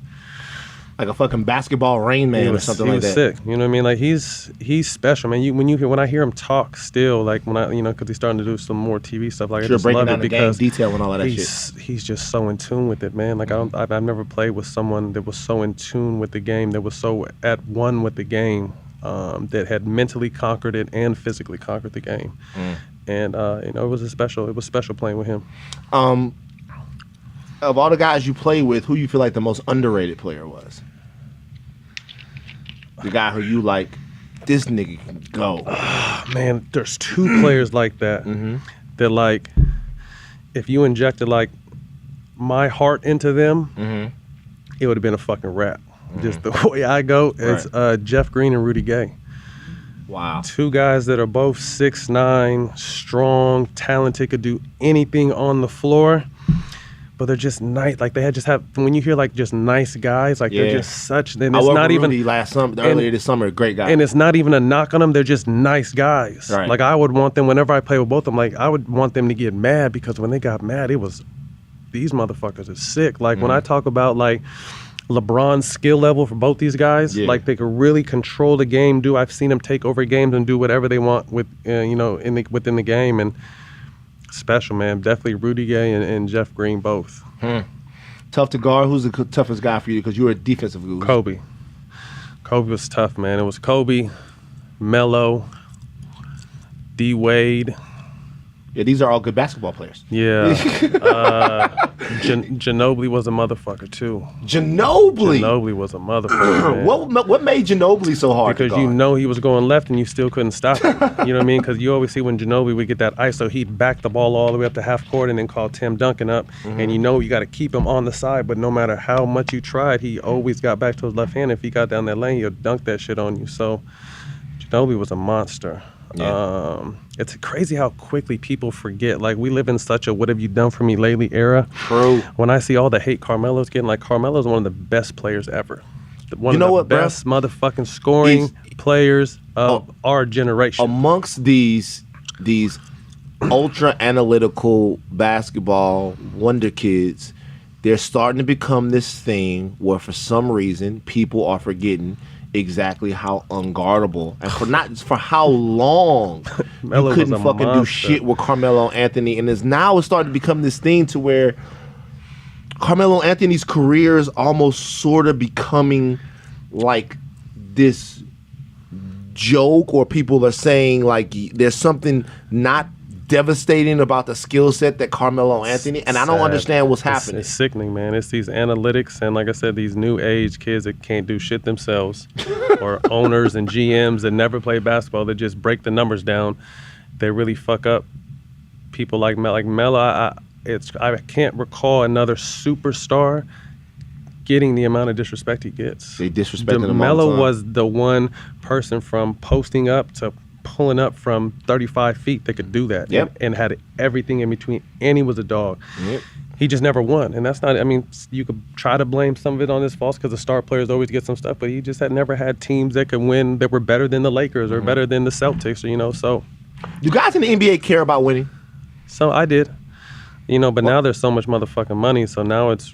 like a fucking basketball Rain Man or something like that. He was sick. You know what I mean? Like he's special, man. When I hear him talk still, like when because he's starting to do some more TV stuff. Like I just breaking love down it the because game detail and all of that shit. He's just so in tune with it, man. Like I've never played with someone that was so in tune with the game, that was so at one with the game, that had mentally conquered it and physically conquered the game. And it was special playing with him. Of all the guys you play with, who you feel like the most underrated player was? The guy who you like, this nigga can go. Man, there's 2 players like that. That like, if you injected like my heart into them, it would have been a fucking rap. Just the way I go, it's Jeff Green and Rudy Gay. Wow. 2 guys that are both 6'9", strong, talented, could do anything on the floor. But they're just nice. Like when you hear like just nice guys, like they're just such. Then it's not even Rudy earlier this summer, a great guy. And it's not even a knock on them. They're just nice guys. Right. Like I would want them whenever I play with both of them. Like I would want them to get mad, because when they got mad, it was these motherfuckers are sick. Like when I talk about like LeBron's skill level for both these guys, like they could really control the game. I've seen them take over games and do whatever they want with within the game. And special, man. Definitely Rudy Gay and Jeff Green both. Tough to guard. Who's the toughest guy for you? Because you were a defensive guru. Kobe. Kobe was tough, man. It was Kobe, Melo, D. Wade. Yeah, these are all good basketball players. Yeah. Ginobili was a motherfucker, too. Ginobili? Ginobili was a motherfucker, man. What made Ginobili so hard Because to guard? he was going left and you still couldn't stop him. You know what I mean? Because you always see when Ginobili would get that ISO, he'd back the ball all the way up to half court and then call Tim Duncan up. And you got to keep him on the side, but no matter how much you tried, he always got back to his left hand. If he got down that lane, he'll dunk that shit on you. So Ginobili was a monster. Yeah. It's crazy how quickly people forget. Like, we live in such a what have you done for me lately era. True. When I see all the hate Carmelo's getting, like, Carmelo's one of the best players ever. One of the best motherfucking scoring players of our generation. Amongst these ultra analytical basketball wonder kids, they're starting to become this thing where for some reason people are forgetting exactly how unguardable and for how long you couldn't fucking do shit with Carmelo Anthony, and it's starting to become this thing to where Carmelo Anthony's career is almost sort of becoming like this joke, or people are saying like there's something not devastating about the skill set that Carmelo Anthony, and I don't understand what's happening. It's sickening, man. It's these analytics and, like I said, these new age kids that can't do shit themselves, or owners and GMs that never play basketball that just break the numbers down. They really fuck up people like Melo. I can't recall another superstar getting the amount of disrespect he gets. They disrespected him all the Melo time. was the one person from posting up to pulling up from 35 feet that could do that. Yep. And had everything in between, and he was a dog. Yep. He just never won, and that's not, I mean, you could try to blame some of it on his faults because the star players always get some stuff, but he just had never had teams that could win that were better than the Lakers or better than the Celtics, or, so. Do guys in the NBA care about winning? So I did, but now there's so much motherfucking money, so now it's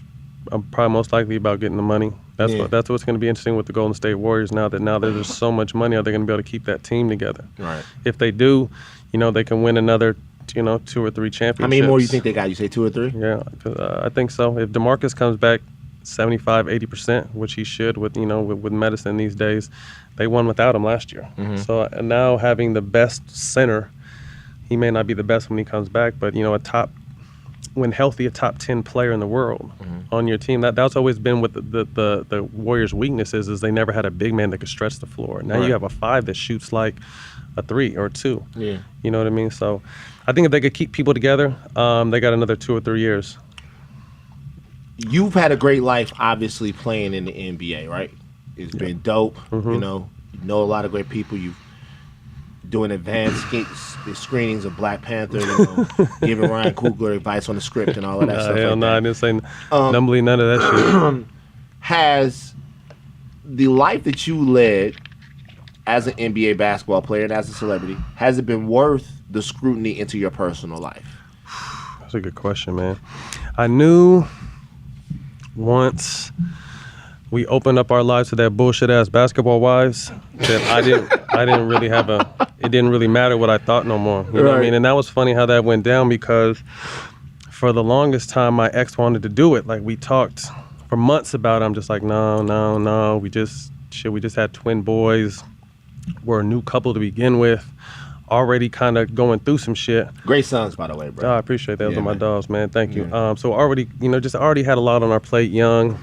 probably most likely about getting the money. That's Yeah. that's what's going to be interesting with the Golden State Warriors now that there's just so much money. Are they going to be able to keep that team together? Right. If they do, they can win another, 2 or 3 championships. How many more you think they got? You say 2 or 3? Yeah, I think so. If DeMarcus comes back 75, 80%, which he should with medicine these days, they won without him last year. So now having the best center, he may not be the best when he comes back, but when healthy, a top 10 player in the world on your team. That's always been what the Warriors' weaknesses is they never had a big man that could stretch the floor. Now Right. you have a 5 that shoots like a 3 or 2. Yeah. You know what I mean? So I think if they could keep people together, they got another 2 or 3 years. You've had a great life, obviously, playing in the NBA, right? It's been dope. You know a lot of great people. You've doing advanced screenings of Black Panther, giving Ryan Coogler advice on the script and all of that stuff. Hell like no, that. I didn't say none of that shit. Has the life that you led as an NBA basketball player and as a celebrity, has it been worth the scrutiny into your personal life? That's a good question, man. I knew once we opened up our lives to that bullshit ass basketball wives that I didn't really have it didn't really matter what I thought no more. You know what I mean? And that was funny how that went down because for the longest time my ex wanted to do it. Like we talked for months about it. I'm just like, no. We just had twin boys. We're a new couple to begin with. Already kind of going through some shit. Great sons, by the way, bro. I appreciate that. Those Yeah, are my man. dogs, man. Thank you. So already, already had a lot on our plate young.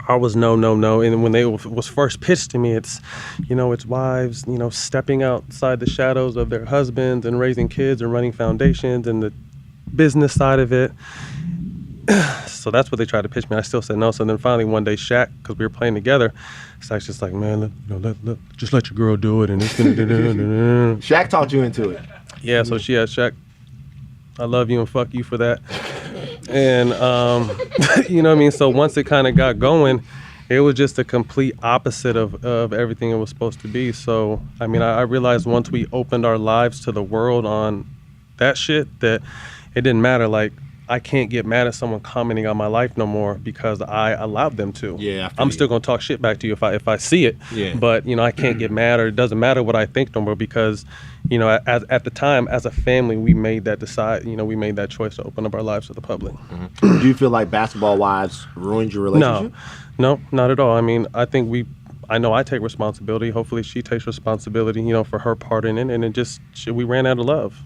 I was no. And when they was first pitched to me, it's wives, stepping outside the shadows of their husbands and raising kids and running foundations and the business side of it. So that's what they tried to pitch me. I still said no. So then finally one day Shaq, because we were playing together, Shaq's just like, man, just let your girl do it and it's gonna Shaq talked you into it. Yeah, so Shaq, I love you and fuck you for that. And you know what I mean? So once it kind of got going, it was just a complete opposite of everything it was supposed to be. So I mean, I realized once we opened our lives to the world on that shit that it didn't matter. Like I can't get mad at someone commenting on my life no more because I allowed them to. Yeah, I'm still gonna talk shit back to you if I see it. Yeah. But I can't get mad, or it doesn't matter what I think no more because at the time as a family we made that we made that choice to open up our lives to the public. Do you feel like basketball wives ruined your relationship? No, not at all. I mean, I know I take responsibility. Hopefully she takes responsibility, for her part in it, and it just we ran out of love.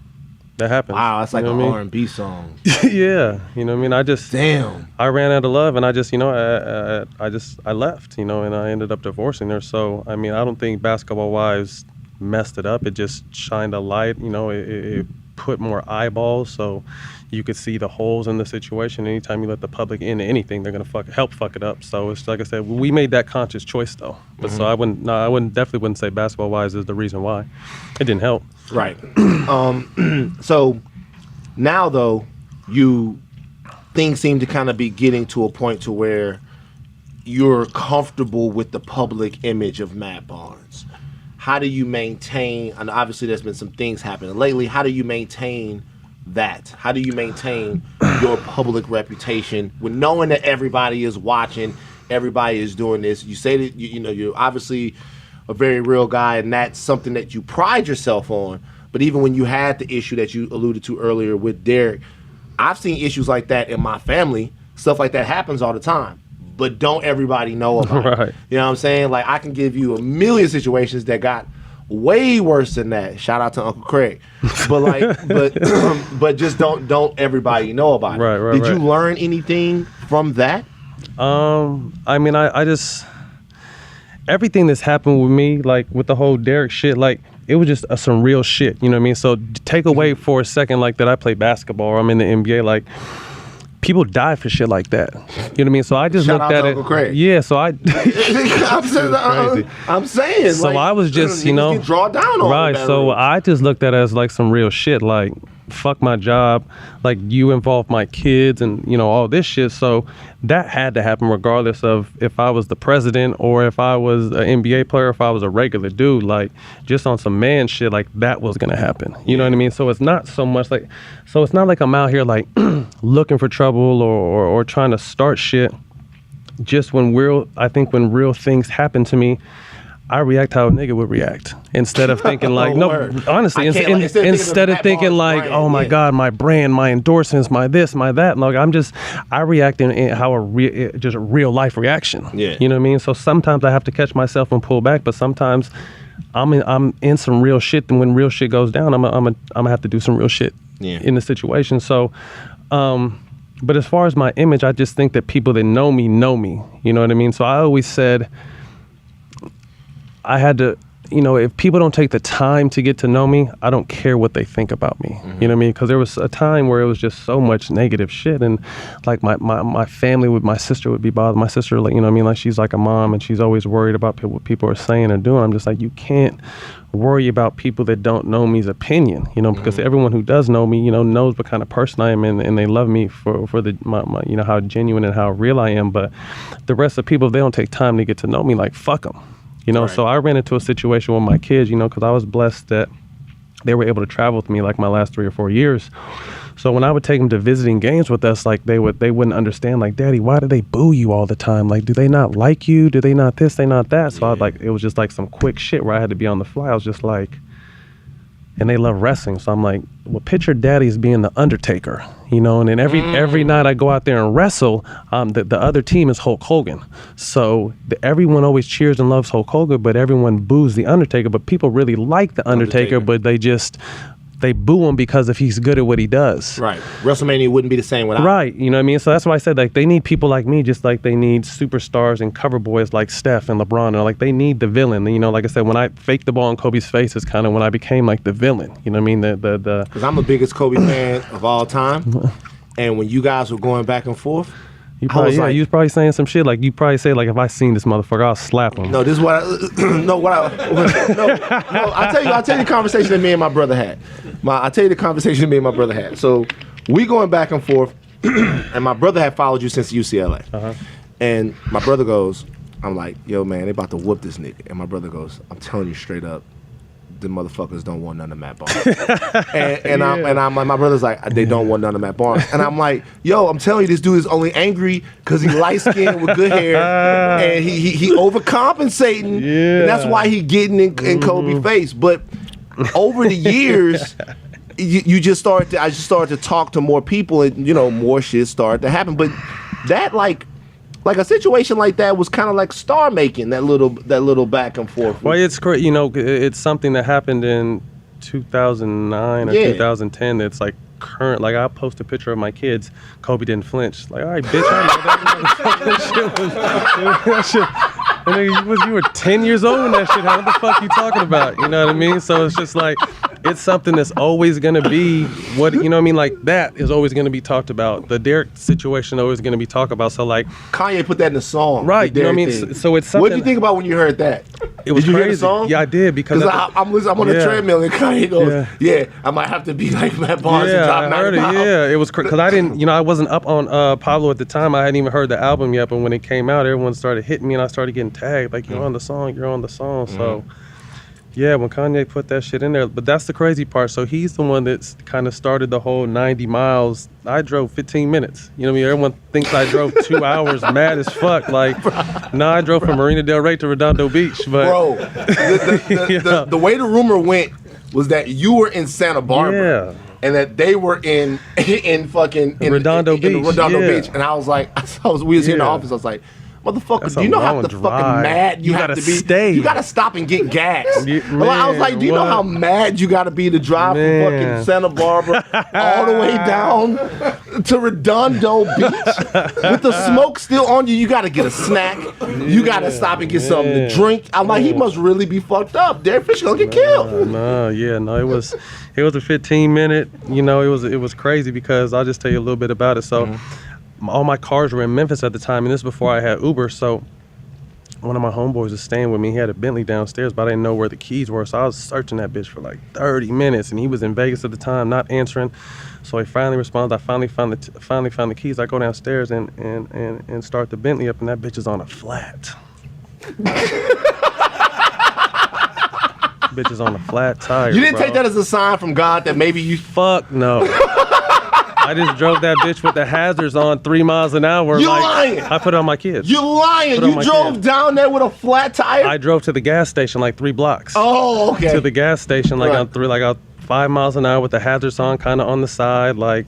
That happens. Wow, that's like you an know what R&B song. Yeah, you know what I mean? Damn. I ran out of love, and I just, I left, and I ended up divorcing her. So, I mean, I don't think Basketball Wives messed it up. It just shined a light, it put more eyeballs so you could see the holes in the situation. Anytime you let the public into anything, they're going to help fuck it up. So it's like I said, we made that conscious choice though. But so I definitely wouldn't say Basketball Wives is the reason why. It didn't help. Right. So now though, things seem to kind of be getting to a point to where you're comfortable with the public image of Matt Barnes. How do you maintain, and obviously there's been some things happening lately, how do you maintain that? How do you maintain your public reputation with knowing that everybody is watching, everybody is doing this? You say that you're obviously a very real guy, and that's something that you pride yourself on. But even when you had the issue that you alluded to earlier with Derek, I've seen issues like that in my family. Stuff like that happens all the time, but don't everybody know about Right. it. You know what I'm saying? Like I can give you a million situations that got way worse than that. Shout out to Uncle Craig. But but just don't everybody know about it. Right, Did you right. learn anything from that? I mean, I just everything that's happened with me, like with the whole Derek shit, like it was just some real shit. You know what I mean? So take away for a second, like that I play basketball or I'm in the NBA, like people die for shit like that. You know what I mean? So I just Shout looked out at to it. Uncle Craig. Yeah. So I. I'm saying. So like, I was just, niggas get drawn down on right. that So road. I just looked at it as like some real shit. Like fuck my job, like you involve my kids and all this shit. So that had to happen regardless of if I was the president or if I was an NBA player, if I was a regular dude, like just on some man shit, like that was gonna happen. You know what I mean? So it's not so much like, so it's not like I'm out here like looking for trouble or trying to start shit. Just when real things happen to me, I react how a nigga would react instead of thinking like, honestly, instead of thinking like, oh my God, my brand, my endorsements, my this, my that. Like I react in how just a real life reaction. Yeah. You know what I mean? So sometimes I have to catch myself and pull back, but sometimes I'm in some real shit. And when real shit goes down, I'm gonna have to do some real shit in the situation. So, but as far as my image, I just think that people that know me. You know what I mean? So I always said, I had to, if people don't take the time to get to know me, I don't care what they think about me. You know what I mean? Because there was a time where it was just so much negative shit. And like my family, my sister would be bothered. My sister, like, like she's like a mom and she's always worried about what people are saying or doing. I'm just like, you can't worry about people that don't know me's opinion, because everyone who does know me, knows what kind of person I am and they love me for my how genuine and how real I am. But the rest of the people, if they don't take time to get to know me, like, fuck them. Right. So I ran into a situation with my kids, because I was blessed that they were able to travel with me like my last 3 or 4 years. So when I would take them to visiting games with us, like they wouldn't understand, like, Daddy, why do they boo you all the time? Like, do they not like you? Do they not this? They not that? So it was just like some quick shit where I had to be on the fly. I was just like, and they love wrestling. So I'm like, well, picture Daddy as being the Undertaker, and then every night I go out there and wrestle, the other team is Hulk Hogan. So everyone always cheers and loves Hulk Hogan, but everyone boos the Undertaker. But people really like the Undertaker. But they boo him because if he's good at what he does. Right. WrestleMania wouldn't be the same without him. Right. You know what I mean? So that's why I said, like, they need people like me, just like they need superstars and cover boys like Steph and LeBron. And like, they need the villain. Like I said, when I faked the ball in Kobe's face, is kind of when I became like the villain. You know what I mean? Because I'm the biggest Kobe fan of all time. And when you guys were going back and forth, you was probably saying some shit like you probably say like, if I seen this motherfucker, I'll slap him. No, this is what I'll tell you the conversation that me and my brother had. So we going back and forth, and my brother had followed you since UCLA. And my brother goes, I'm like, yo man, they about to whoop this nigga. And my brother goes, I'm telling you straight up, the motherfuckers don't want none of Matt Barnes. I'm like, my brother's like, they don't want none of Matt Barnes. And I'm like, yo, I'm telling you, this dude is only angry because he light skinned with good hair and he overcompensating. Yeah. And that's why he getting in Kobe's face. But over the years, I just started to talk to more people and, more shit started to happen. But that like a situation like that was kind of like star making, that little back and forth. Well, it's great. It's something that happened in 2009 or 2010. That's like current. Like, I'll post a picture of my kids. Kobe didn't flinch. Like, all right, bitch, I know that shit. And you were 10 years old when that shit happened. What the fuck you talking about? You know what I mean? So it's just like, it's something that's always going to be what, you know what I mean? Like, that is always going to be talked about. The Derek situation always going to be talked about. So like, Kanye put that in the song. Right. You know what I mean? So it's something. What did you think about when you heard that? It was did you crazy. Hear the song? Yeah, I did, because I'm on the treadmill and Kanye goes, I might have to be like Matt Barnes and drop 90 pounds. Yeah, it was crazy. Because I didn't, I wasn't up on Pablo at the time. I hadn't even heard the album yet, but when it came out, everyone started hitting me and I started getting tagged. Like, you're on the song. So, yeah, when Kanye put that shit in there. But that's the crazy part. So he's the one that's kind of started the whole 90 miles. I drove 15 minutes. You know what I mean? Everyone thinks I drove 2 hours mad as fuck. Like, no, I drove from Marina Del Rey to Redondo Beach. But bro, the way the rumor went was that you were in Santa Barbara. Yeah. And that they were in Redondo Beach. And I was like, we was here in the office. I was like, motherfucker, do you know how fucking mad you have to be? Stay. You gotta stop and get gas. I was like, do you know how mad you gotta be to drive from fucking Santa Barbara all the way down to Redondo Beach with the smoke still on you? You gotta get a snack. You gotta stop and get something to drink. I'm like, he must really be fucked up. Derek Fisher gonna get killed. It was a 15-minute. It was crazy because I'll just tell you a little bit about it. So. All my cars were in Memphis at the time, and this is before I had Uber. So one of my homeboys was staying with me. He had a Bentley downstairs, but I didn't know where the keys were. So I was searching that bitch for like 30 minutes, and he was in Vegas at the time, not answering. So he finally responded. I finally found the keys. I go downstairs and start the Bentley up, and that bitch is on a flat. Bitch is on a flat tire. You didn't bro. take that as a sign from God that maybe you... Fuck no. I just drove that bitch with the hazards on 3 miles an hour. You lying. I put it on my kids. You're lying. Put it on You my drove kids. down there with a flat tire? I drove to the gas station like 3 blocks. Oh, okay. To the gas station like Right. on 5 miles an hour with the hazards on, kind of on the side, like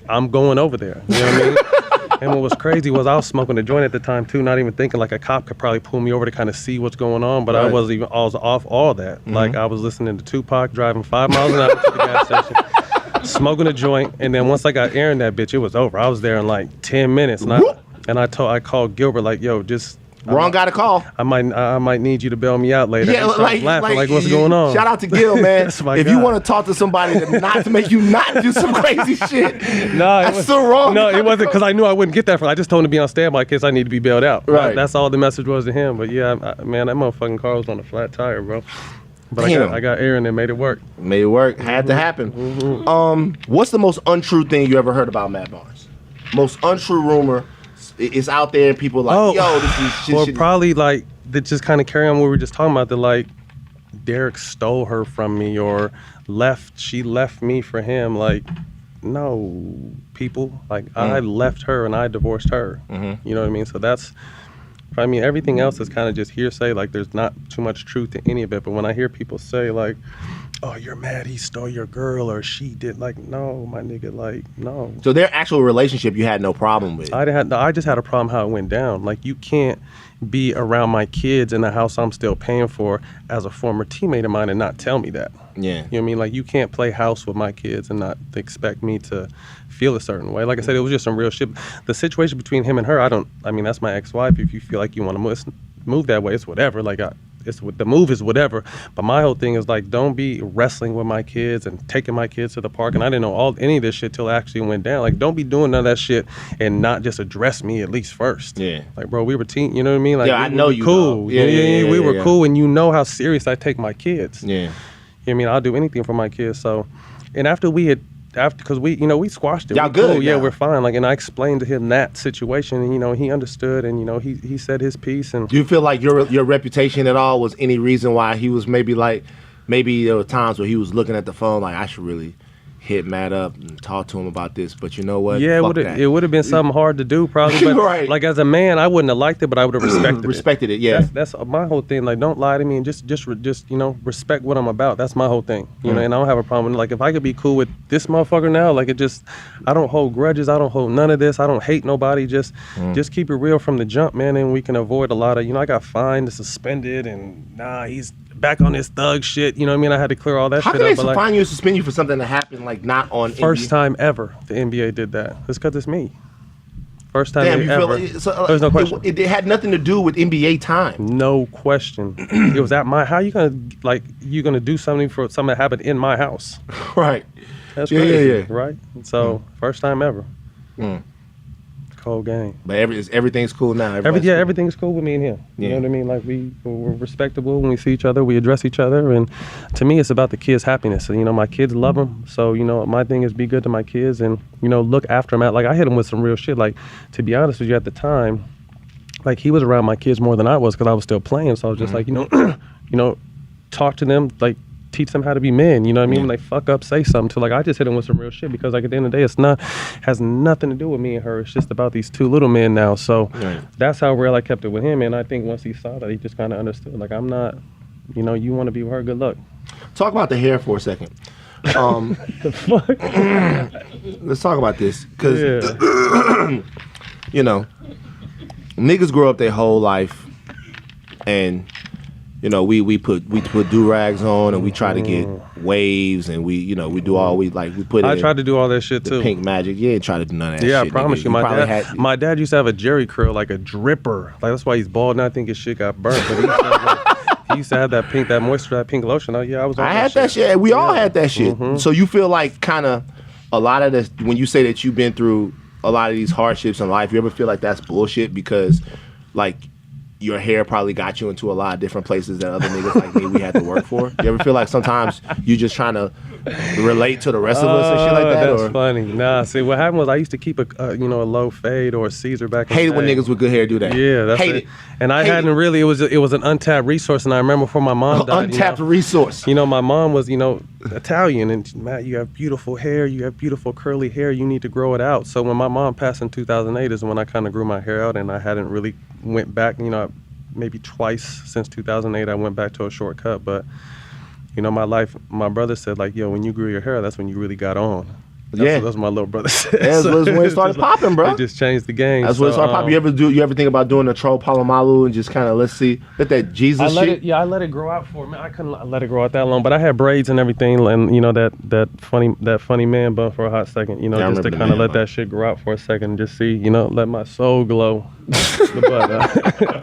I'm going over there. You know what I mean? And what was crazy was I was smoking a joint at the time too, not even thinking like a cop could probably pull me over to kind of see what's going on, but I Right. wasn't even. I was off all that. Like I was listening to Tupac, driving 5 miles an hour to the gas station, smoking a joint, and then once I got air in that bitch, it was over. I was there in like 10 minutes, and I called Gilbert like, yo, just. Wrong guy to call. I might need you to bail me out later. Yeah, He started laughing, like what's you- going on? Shout out to Gil, man. That's my If you guy. want to talk to somebody not to make you not do some crazy shit, No, that's the wrong. No, guy it to wasn't call. because I knew I wouldn't get that from. I just told him to be on standby in case I need to be bailed out. Right. That's all the message was to him. But yeah, man, that motherfucking car was on a flat tire, bro. But Damn. I got air in there, made it work. Made it work. Had to happen. What's the most untrue thing you ever heard about Matt Barnes? Most untrue rumor. It's out there, and people are like, yo, this is shit. Well, shit. probably like that. Just kind of carry on what we were just talking about. That like Derek stole her from me or she left me for him. Like, no, people. Like I left her and I divorced her. You know what I mean? So that's. I mean, everything else is kind of just hearsay. Like, there's not too much truth to any of it. But when I hear people say, like, oh, you're mad he stole your girl or she did, like, no, my nigga, like, no. So their actual relationship you had no problem with. I just had a problem how it went down. Like, you can't be around my kids in the house I'm still paying for as a former teammate of mine and not tell me that. Yeah. You know what I mean? Like, you can't play house with my kids and not expect me to feel a certain way. Like I said, it was just some real shit. The situation between him and her, I mean, that's my ex-wife. If you feel like you want to move that way, it's whatever. Like, the move is whatever. But my whole thing is, like, don't be wrestling with my kids and taking my kids to the park. And I didn't know any of this shit till it actually went down. Like, don't be doing none of that shit and not just address me at least first. Yeah. Like, bro, we were you know what I mean? Like, Yeah, I know were you, cool. dog. Yeah, we were yeah. cool, and you know how serious I take my kids. Yeah. You know what I mean? I'll do anything for my kids. So, and because we squashed it. Y'all We good cool. Yeah, now. we're fine. Like, and I explained to him that situation, and he understood, and he said his piece. And Do you feel like your reputation at all was any reason why he was maybe there were times where he was looking at the phone like, I should really hit Matt up and talk to him about this, but you know what? yeah, Fuck that. it would have been something hard to do probably. But Right. like, as a man, I wouldn't have liked it, but I would have respected it. Respected it, yeah. That's my whole thing. Like, don't lie to me and just respect what I'm about. That's my whole thing. You know, and I don't have a problem. Like, if I could be cool with this motherfucker now, like, I don't hold grudges. I don't hold none of this. I don't hate nobody. Just keep it real from the jump, man, and we can avoid a lot of, I got fined, suspended, and he's back on his thug shit. You know what I mean? I had to clear all that How shit can up. they But, like, fine you and suspend you for something that happened like not on first NBA? time ever the NBA did that. It's because it's me. First time Damn, you feel ever. like There's no question. it had nothing to do with NBA time. No question. It was at my. How you gonna do something for something that happened in my house? Right. That's Yeah, crazy, yeah. right? So first time ever. Mm. Cold game. But everything's cool now. Everybody's cool. Everything's cool with me and him. You Yeah. know what I mean? Like, we're respectable when we see each other. We address each other, and to me, it's about the kids' happiness. And my kids love them. So my thing is be good to my kids and look after them. Like, I hit him with some real shit. Like, to be honest with you, at the time, like, he was around my kids more than I was because I was still playing. So I was just like, talk to them, like, teach them how to be men. You know what I mean? When they fuck up, say something to. Like, I just hit him with some real shit because, like, at the end of the day, has nothing to do with me and her. It's just about these two little men now. So that's how real I kept it with him. And I think once he saw that, he just kind of understood. Like, I'm not, you want to be with her, good luck. Talk about the hair for a second. The fuck? Let's talk about this because Yeah. niggas grow up their whole life, and we put do-rags on and we try to get waves and we do all we put. I tried to do all that shit the too. pink magic. You ain't try to do none of that. Yeah, shit, I promise nigga. you, probably my dad used to have a jerry curl, like a dripper. Like, that's why he's bald, and I think his shit got burnt. But he used to have that moisture, that pink lotion. I was on I had that shit. We all had that shit. Mm-hmm. So you feel like kind of a lot of this when you say that you've been through a lot of these hardships in life. You ever feel like that's bullshit because like your hair probably got you into a lot of different places that other niggas like me we had to work for? You ever feel like sometimes you just trying to relate to the rest of us and shit like that? That's funny. Nah, see, what happened was I used to keep a low fade or a Caesar back in the Hated when day. niggas with good hair do that. Yeah, that's Hate it. it. And I Hate hadn't really. It was an untapped resource. And I remember before my mom died. Untapped resource. You know, my mom was, Italian, and Matt, you have beautiful hair, you have beautiful curly hair, you need to grow it out. So when my mom passed in 2008 is when I kind of grew my hair out, and I hadn't really went back, maybe twice since 2008 I went back to a shortcut. But, my brother said, like, yo, when you grew your hair, that's when you really got on. That's what my little brother said. That's when it started popping, bro. It just changed the game. That's when it started popping. You ever think about doing a troll Palomalu and just kind of let that Jesus shit? I let it grow out for a minute. I couldn't let it grow out that long, but I had braids and everything, and that funny man bun for a hot second. Just to kind of let that shit grow out for a second, and just see, let my soul glow.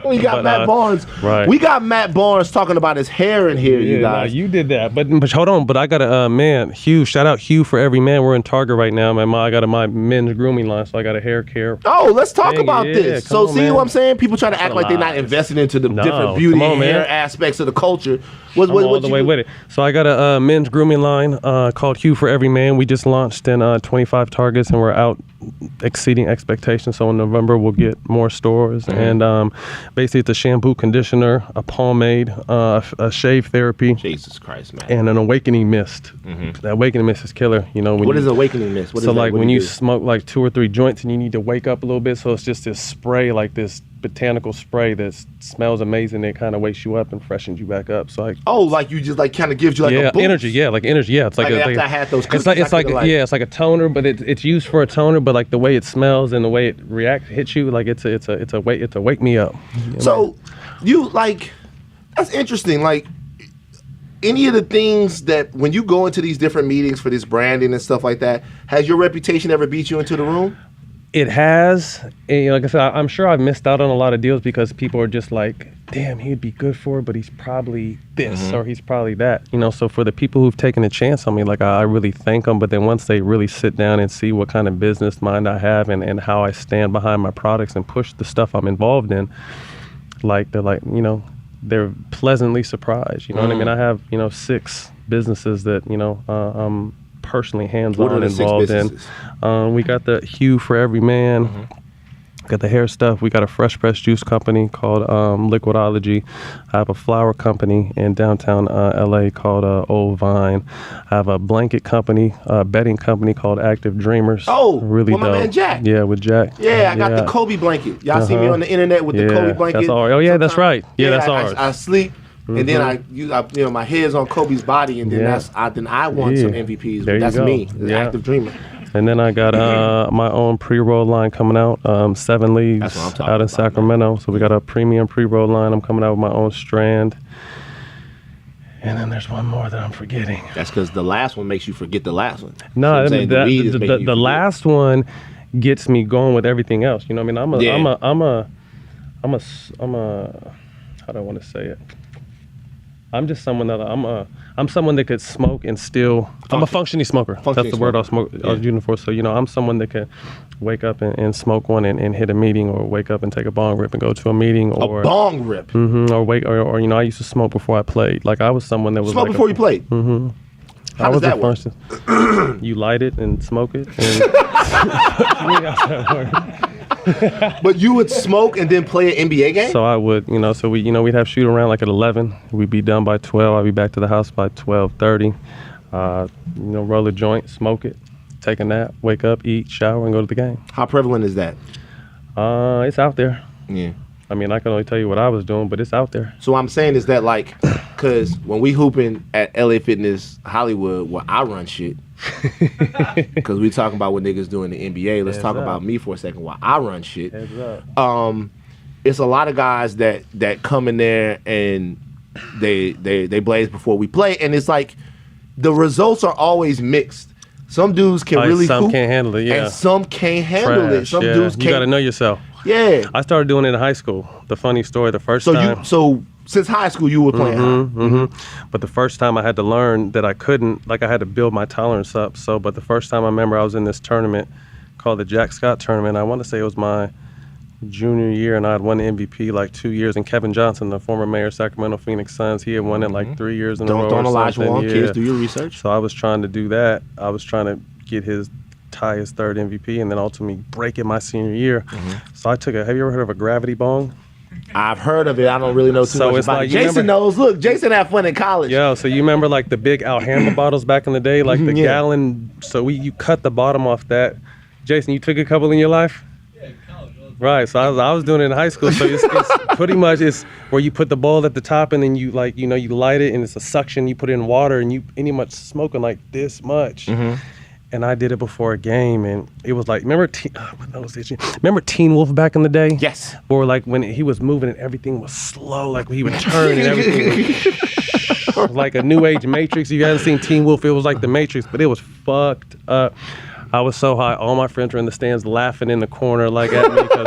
We got Matt Barnes. Right. We got Matt Barnes talking about his hair in here, you guys. Nah, you did that, but hold on. But I got a Hugh. Shout out Hugh for every man. We're in Target right now, man. I got my men's grooming line, so I got a hair care. Oh, let's talk about this. So on, see man. what I'm saying? People try to act like they're not invested into the different beauty and hair aspects of the culture. I'm all the way with it. So I got a men's grooming line called Hugh for Every Man. We just launched in 25 Targets, and we're out exceeding expectations. So in November we'll get more stores, and basically it's a shampoo, conditioner, a pomade, a shave therapy. Jesus Christ, man. And an awakening mist. That awakening mist is killer. What is awakening mist? What so is that? like What when do you do? smoke like 2 or 3 joints and you need to wake up a little bit, so it's just this spray, like this botanical spray that smells amazing. It kind of wakes you up and freshens you back up. So like you just like kind of gives you like a boost. energy. Yeah, like energy. Yeah, it's like after I had those cookies, it's like a toner, but it's used for a toner. But like the way it smells and the way it hits you, like it's a wake me up. So you like, that's interesting. Like any of the things that when you go into these different meetings for this branding and stuff like that, has your reputation ever beat you into the room? It has. And, like I said, I'm sure I've missed out on a lot of deals because people are just like, damn, he'd be good for it, but he's probably this or he's probably that. So for the people who've taken a chance on me, like I really thank them. But then once they really sit down and see what kind of business mind I have and how I stand behind my products and push the stuff I'm involved in, like they're like, they're pleasantly surprised. You know what I mean? I have, 6 businesses that, I'm personally hands-on involved in. We got the Hue for Every Man. Got the hair stuff. We got a fresh press juice company called Liquidology. I have a flower company in downtown LA called Old Vine. I have a blanket company, bedding company called Active Dreamers. Oh, really with dope. my man Jack. Yeah, with Jack. Yeah, I got the Kobe blanket. Y'all see me on the internet with the Kobe blanket. That's ours. Oh yeah, that's right. Yeah, that's ours. I sleep. And then I my head's on Kobe's body, and then I want some MVPs. There That's you go. me, the active dreamer. And then I got my own pre-roll line coming out, 7 Leaves That's what I'm talking out in about, Sacramento. So we got a premium pre-roll line. I'm coming out with my own strand. And then there's one more that I'm forgetting. That's because the last one makes you forget the last one. No, I mean, the last one gets me going with everything else. You know what I mean? I'm a how do I want to say it? I'm just someone that I'm someone that could smoke and still. I'm a functioning smoker. That's the word I was using for. So I'm someone that can wake up and smoke one and hit a meeting, or wake up and take a bong rip and go to a meeting, or a bong rip. Or I used to smoke before I played. Like I was someone that was smoke like before you played. How does that work? You light it and smoke it. But you would smoke and then play an NBA game? So I would, so we'd have shoot around like at 11. We'd be done by 12. I'd be back to the house by 12:30. Roll a joint, smoke it, take a nap, wake up, eat, shower, and go to the game. How prevalent is that? It's out there. Yeah. I mean, I can only tell you what I was doing, but it's out there. So what I'm saying is that, like, because when we hooping at LA Fitness Hollywood, where I run shit, because we talking about what niggas do in the NBA, let's talk about me for a second while I run shit. It's a lot of guys that come in there and they blaze before we play, and it's like the results are always mixed. Some dudes can really some hoop, can't handle it, yeah. and some can't handle it. Some dudes can't. You got to know yourself. Yeah. I started doing it in high school. The funny story, the first time. So since high school, you were playing high. But the first time I had to learn that I couldn't, like I had to build my tolerance up. But the first time I remember I was in this tournament called the Jack Scott tournament. I want to say it was my junior year, and I had won the MVP like 2 years. And Kevin Johnson, the former mayor of Sacramento Phoenix Suns, he had won it like 3 years in a row. Don't Elijah something. Wong, Yeah. kids, do your research. So I was trying to do that. I was trying to get tie his third MVP, and then ultimately break it my senior year. So I took have you ever heard of a gravity bong? I've heard of it. I don't really know too much it's about like, it. Jason knows. Look, Jason had fun in college. Yo, so you remember like the big Alhambra bottles back in the day, like the gallon. So you cut the bottom off that. Jason, you took a couple in your life? Yeah, college. Right. So I was doing it in high school. So it's pretty much it's where you put the bowl at the top and then you you light it and it's a suction. You put it in water and you pretty much smoking like this much. And I did it before a game, and it was like, remember Teen Wolf back in the day? Yes. Or like when he was moving and everything was slow, like when he would turn and everything was like a new age Matrix. If you hadn't seen Teen Wolf, it was like the Matrix, but it was fucked up. I was so high, all my friends were in the stands laughing in the corner like at me because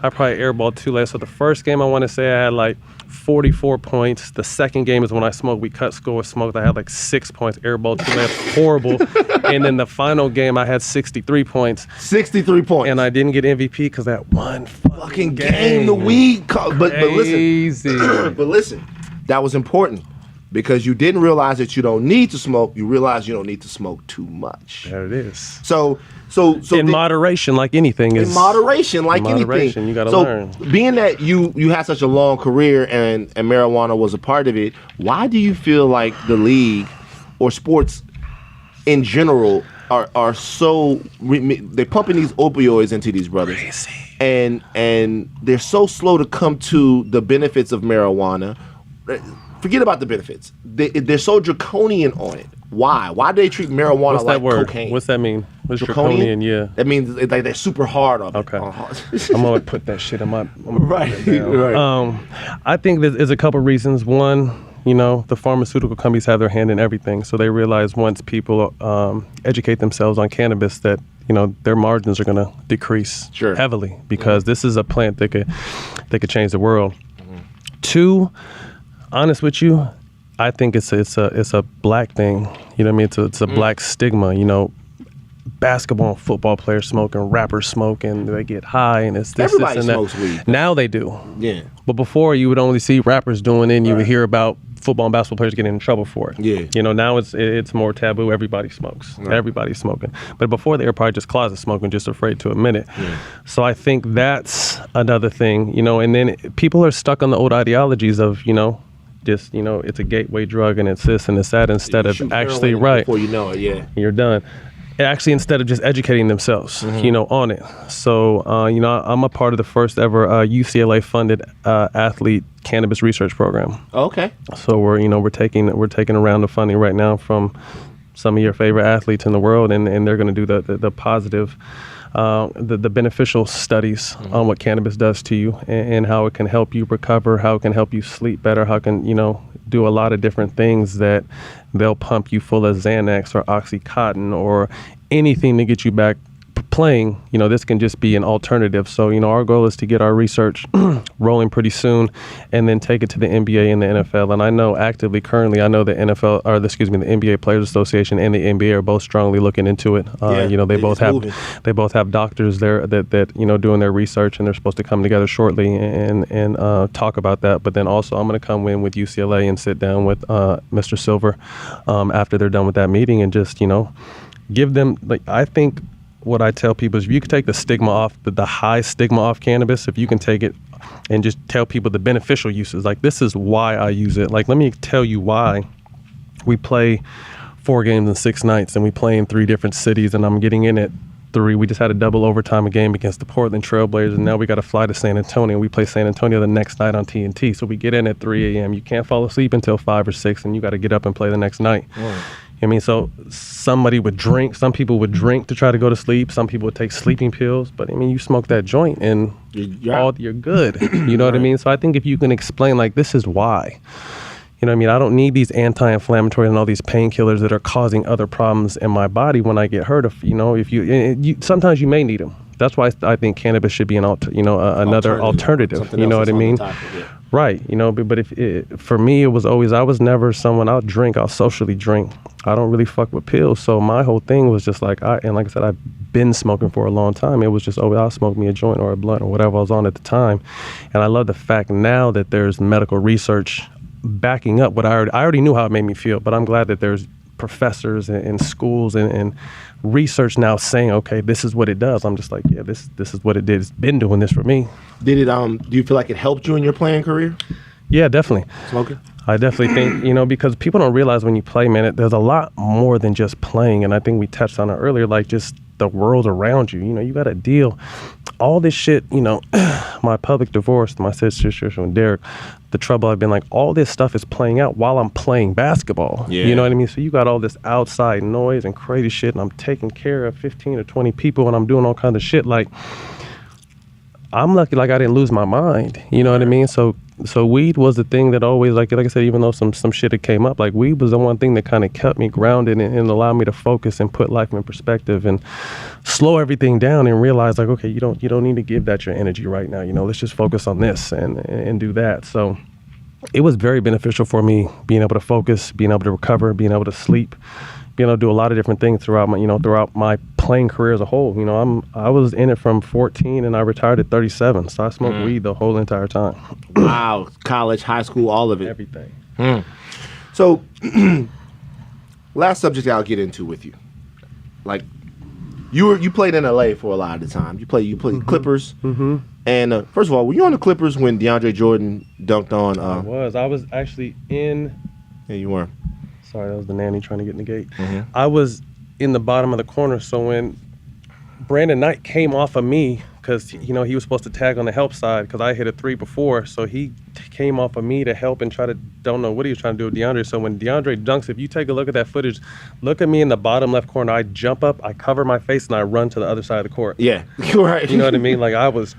I probably airballed too late. So the first game I want to say I had like 44 points. The second game is when I smoked. We cut score with smoked. I had like 6 points. Airball too late. Horrible. And then the final game I had 63 points. 63 points. And I didn't get MVP because that one fucking game. The weed. But Crazy. But listen, that was important. Because you didn't realize that you don't need to smoke, you realize you don't need to smoke too much. There it is. So in moderation, like anything is. In moderation, like anything. You gotta so learn. Being that you had such a long career and marijuana was a part of it, why do you feel like the league or sports in general are so they're pumping these opioids into these brothers? Crazy. And they're so slow to come to the benefits of marijuana. Forget about the benefits. They're so draconian on it. Why? Why do they treat marijuana What's like that word? cocaine? What's that mean? What's draconian? Yeah. That means like they're super hard on Okay. it. I'm gonna put that shit in my Right. Right. I think there's a couple reasons. One, the pharmaceutical companies have their hand in everything, so they realize once people educate themselves on cannabis that their margins are gonna decrease heavily because this is a plant that could change the world. Two, honest with you, I think it's a black thing. You know what I mean? It's a black stigma. Basketball and football players smoking, rappers smoking, they get high, and it's this, everybody this, and smokes that. weed. Now they do. Yeah. But before you would only see rappers doing it, and you would hear about football and basketball players getting in trouble for it. Yeah. Now it's more taboo. Everybody smokes. Right. Everybody's smoking. But before they were probably just closet smoking, just afraid to admit it. Yeah. So I think that's another thing. And then people are stuck on the old ideologies of just it's a gateway drug and it's this and it's that instead of actually before you know it, you're done. Actually, instead of just educating themselves, on it. So, I'm a part of the first ever UCLA funded athlete cannabis research program. Okay. So we're taking a round of funding right now from some of your favorite athletes in the world, and they're going to do the positive. The beneficial studies on what cannabis does to you and how it can help you recover, how it can help you sleep better, how it can, do a lot of different things that they'll pump you full of Xanax or Oxycontin or anything to get you back playing. This can just be an alternative. So, our goal is to get our research rolling pretty soon and then take it to the NBA and the NFL. And I know currently, the NBA Players Association and the NBA are both strongly looking into it. They both have doctors there that doing their research, and they're supposed to come together shortly and talk about that. But then also I'm going to come in with UCLA and sit down with Mr. Silver after they're done with that meeting and just, give them, I think what I tell people is if you can take the stigma off, the high stigma off cannabis, if you can take it and just tell people the beneficial uses, like this is why I use it. Like, let me tell you why we play 4 games in 6 nights and we play in 3 different cities and I'm getting in at 3. We just had a double overtime game against the Portland Trailblazers and now we got to fly to San Antonio. We play San Antonio the next night on TNT. So we get in at 3 a.m. You can't fall asleep until 5 or 6 and you got to get up and play the next night. Right. So somebody would drink, some people would drink to try to go to sleep, some people would take sleeping pills, but you smoke that joint and you're good. You know what I mean? So I think if you can explain like this is why. I don't need these anti-inflammatories and all these painkillers that are causing other problems in my body when I get hurt. If you sometimes you may need them, That's why I think cannabis should be another alternative. Something You know else what I that's on the mean? topic, yeah. Right. But for me, it was always, I was never someone, I'll socially drink. I don't really fuck with pills. So my whole thing was just like, like I said, I've been smoking for a long time. It was just, I'll smoke me a joint or a blunt or whatever I was on at the time. And I love the fact now that there's medical research backing up what I already knew how it made me feel, but I'm glad that there's professors and schools and research now saying, okay, this is what it does. I'm just like, yeah, this is what it did. It's been doing this for me. Did it? Do you feel like it helped you in your playing career? Yeah, definitely. Smoking? I definitely think, because people don't realize when you play, man, there's a lot more than just playing. And I think we touched on it earlier, like just the world around you. You got to deal all this shit, my public divorce, my situation with Derek, the trouble I've been like, all this stuff is playing out while I'm playing basketball. Yeah. You know what I mean? So you got all this outside noise and crazy shit, and I'm taking care of 15 or 20 people, and I'm doing all kinds of shit. Like, I'm lucky, like I didn't lose my mind. You know what I mean? So weed was the thing that always, like I said, even though some shit had came up, like weed was the one thing that kind of kept me grounded and allowed me to focus and put life in perspective and slow everything down and realize, like, okay, you don't need to give that your energy right now. Let's just focus on this and do that. So it was very beneficial for me being able to focus, being able to recover, being able to sleep, being able to do a lot of different things throughout my playing career as a whole. I was in it from 14 and I retired at 37. So I smoked weed the whole entire time. Wow. College, high school, all of it. Everything. So, last subject I'll get into with you. Like, you played in LA for a lot of the time. You played Clippers. Mm-hmm. And first of all, were you on the Clippers when DeAndre Jordan dunked on? I was actually in. Yeah, you were. Sorry, that was the nanny trying to get in the gate. Mm-hmm. I was in the bottom of the corner, so when Brandon Knight came off of me, because he was supposed to tag on the help side because I hit a three before, so he came off of me to help and don't know what he was trying to do with DeAndre. So when DeAndre dunks, if you take a look at that footage, look at me in the bottom left corner. I jump up, I cover my face, and I run to the other side of the court. Yeah, you're right. You know what I mean? Like I was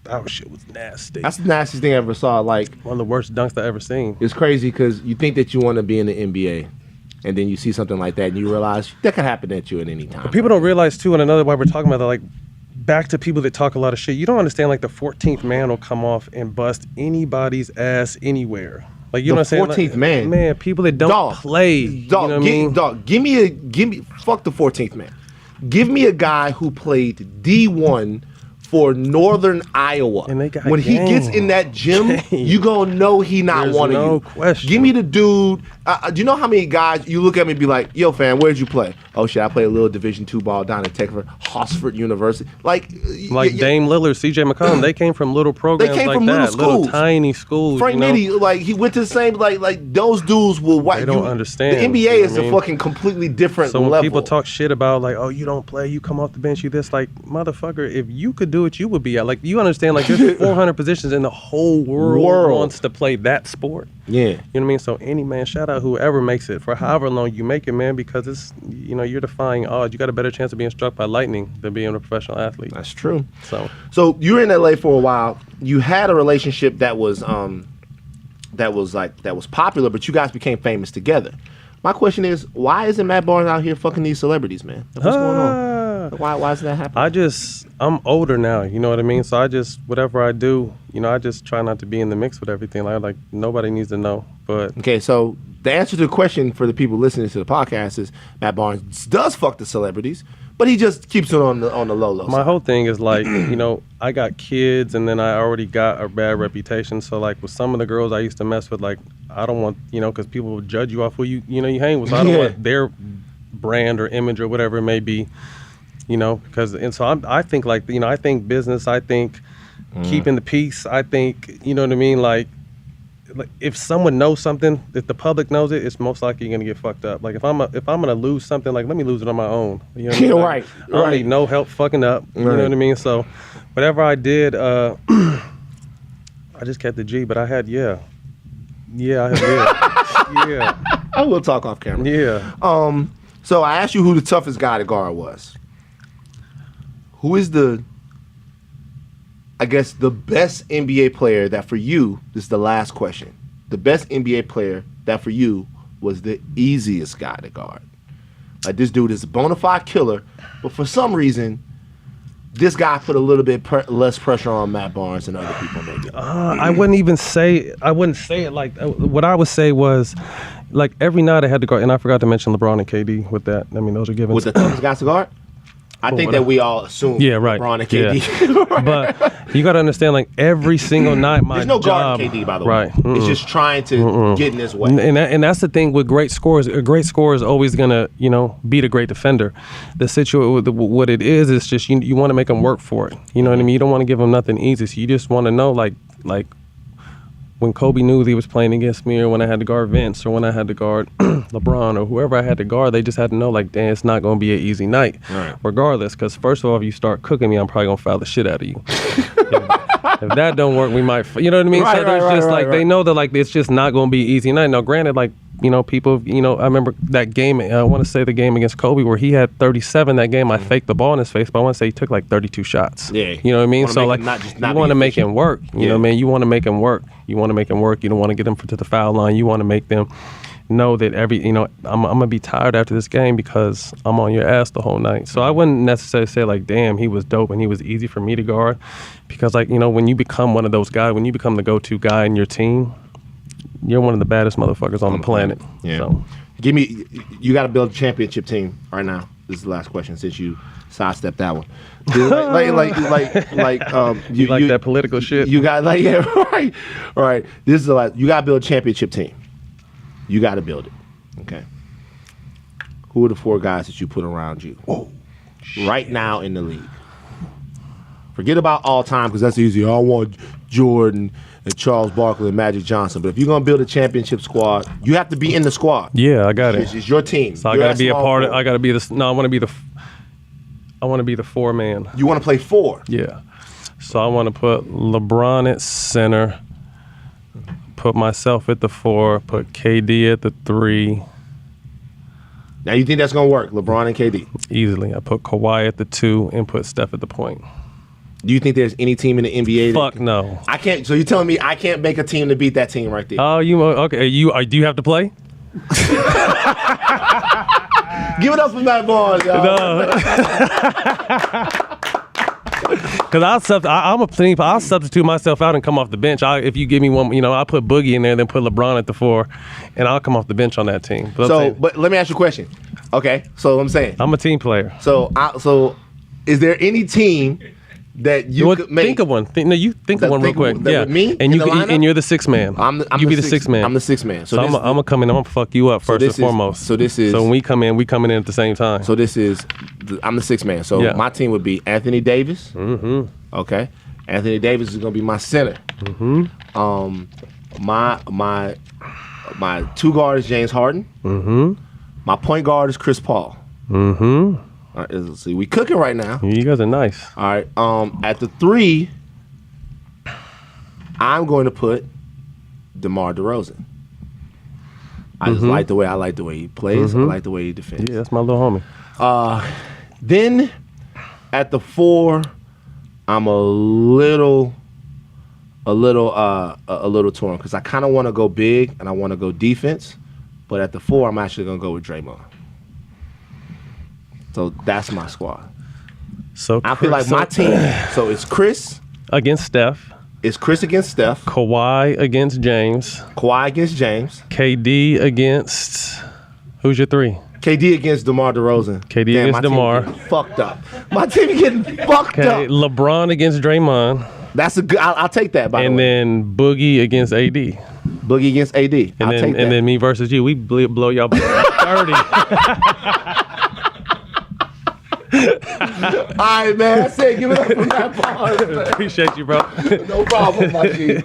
that shit was nasty. That's the nastiest thing I ever saw. Like one of the worst dunks I ever seen. It's crazy because you think that you want to be in the NBA, and then you see something like that, and you realize that could happen at you at any time. But people don't realize too, and another why we're talking about that, like back to people that talk a lot of shit. You don't understand. Like the 14th man will come off and bust anybody's ass anywhere. Like you know what I'm saying? 14th man. Man, people that don't play. You know what I mean? Give me fuck the 14th man. Give me a guy who played D1 for Northern Iowa. And they got when he gets in that gym, you gonna know he not There's one no of you. question. Give me the dude. Do you know how many guys you look at me and be like, "Yo, fam, where'd you play?" "Oh shit, I played a little Division II ball down at Hosford University." Like Dame Lillard, CJ McCollum, they came from little programs They came like from that, little tiny schools. Frank Nitty, like he went to the same like those dudes will white. They don't understand. The NBA you know is a fucking completely different So when level. people talk shit about like, oh, you don't play, you come off the bench, you this, like, motherfucker, if you could do it, you would be out. Like, you understand, like, there's 400 positions in the whole world wants to play that sport. Yeah. You know what I mean? So any man, shout out whoever makes it for however long you make it, man, because it's, you're defying odds. You got a better chance of being struck by lightning than being a professional athlete. That's true. So you were in LA for a while. You had a relationship that was popular, but you guys became famous together. My question is, why isn't Matt Barnes out here fucking these celebrities, man? What's going on? Why is that happening? I'm older now, you know what I mean? So whatever I do, I just try not to be in the mix with everything. Like nobody needs to know. But okay, so the answer to the question for the people listening to the podcast is Matt Barnes does fuck the celebrities, but he just keeps it on the low. My whole thing is like, I got kids and then I already got a bad reputation. So like with some of the girls I used to mess with, like I don't want, because people will judge you off who you hang with. So I don't want their brand or image or whatever it may be, I think like, I think business, I think keeping the peace, I think, you know what I mean? Like if someone knows something, if the public knows it, it's most likely you're gonna get fucked up. Like if I'm gonna lose something, like let me lose it on my own. You know what I mean? Like, I don't need no help fucking up. You know what I mean? So whatever I did, I just kept the G, but I had yeah. I will talk off camera. Yeah. So I asked you who the toughest guy to guard was. Who is the best NBA player that for you, this is the last question, the best NBA player that for you was the easiest guy to guard? Like this dude is a bona fide killer, but for some reason, this guy put a little bit less pressure on Matt Barnes than other people maybe? I wouldn't say it like what I would say was like every night I had to guard, and I forgot to mention LeBron and KD with that. I mean, those are givens. With the toughest guys to guard? I think that we all assume LeBron and KD. Yeah. But you got to understand, like every single night, my There's no job, guarding KD, by the right? way. It's just trying to get in his way. And that's the thing with great scorers. A great scorer is always gonna, beat a great defender. The situation, what it is just you want to make them work for it. You know what I mean? You don't want to give them nothing easy. So you just want to know, like when Kobe knew he was playing against me, or when I had to guard Vince, or when I had to guard LeBron, or whoever I had to guard, they just had to know, like, damn, it's not going to be an easy night, regardless. Because first of all, if you start cooking me, I'm probably going to foul the shit out of you. If that don't work, we might, you know what I mean? So there's just they know that like it's just not going to be an easy night. Now, granted, like, people, I remember that game, I want to say the game against Kobe where he had 37 that game. I faked the ball in his face, but I want to say he took like 32 shots. Yeah. You know what I mean? So like, you want to make him work. You know what I mean? You want to make him work. You want to make him work. You don't want to get him to the foul line. You want to make them know that I'm going to be tired after this game because I'm on your ass the whole night. So I wouldn't necessarily say like, damn, he was dope and he was easy for me to guard. Because like, when you become one of those guys, when you become the go-to guy in your team, you're one of the baddest motherfuckers on the planet. Yeah. So. You got to build a championship team right now. This is the last question since you sidestepped that one. You like that political shit? You got right. All right. This is the last. You got to build a championship team. You got to build it. Okay. Who are the 4 guys that you put around you right now in the league? Forget about all time because that's easy. I want Jordan and Charles Barkley and Magic Johnson. But if you're gonna build a championship squad, you have to be in the squad. Yeah, I got it. It's your team. So I gotta be a part of. I gotta be the. No, I want to be the. I want to be the 4-man. You want to play 4? Yeah. So I want to put LeBron at center. Put myself at the 4. Put KD at the 3. Now you think that's gonna work? LeBron and KD easily. I put Kawhi at the 2 and put Steph at the point. Do you think there's any team in the NBA? Fuck no. I can't. So you're telling me I can't make a team to beat that team right there? Oh, okay? Do you have to play? Give it up for Matt Barnes, y'all. No. Because I'll substitute myself out and come off the bench. If you give me one, I'll put Boogie in there, then put LeBron at the 4, and I'll come off the bench on that team. But let me ask you a question. Okay, so I'm saying I'm a team player. So is there any team that you could make? Think of one. You think of one real quick. With me and you're the 6th man. You be the 6th man. I'm the 6th man. So I'm gonna come in. I'm gonna fuck you up first and foremost. So when we come in at the same time. So I'm the 6th man. So my team would be Anthony Davis. Mm-hmm. Okay. Anthony Davis is gonna be my center. Mm-hmm. My 2 guard is James Harden. Mm-hmm. My point guard is Chris Paul. Mm-hmm. All right, let's see. We cooking right now. You guys are nice. All right. At the 3, I'm going to put DeMar DeRozan. I just like the way he plays. I like the way he defends. Yeah, that's my little homie. Then at the 4, I'm a little torn because I kind of want to go big and I want to go defense, but at the 4, I'm actually gonna go with Draymond. So that's my squad. So I feel like my team. So it's Chris against Steph. It's Chris against Steph. Kawhi against James. Kawhi against James. KD against. Who's your 3? KD against DeMar DeRozan. KD against DeMar. Fucked up. My team is getting fucked up. LeBron against Draymond. That's a good. I'll take that. By the way. And then Boogie against AD. Boogie against AD. And then me versus you. We blow y'all by 30. All right, man. I said give it up for Matt Barnes. Appreciate you, bro. No problem, my G.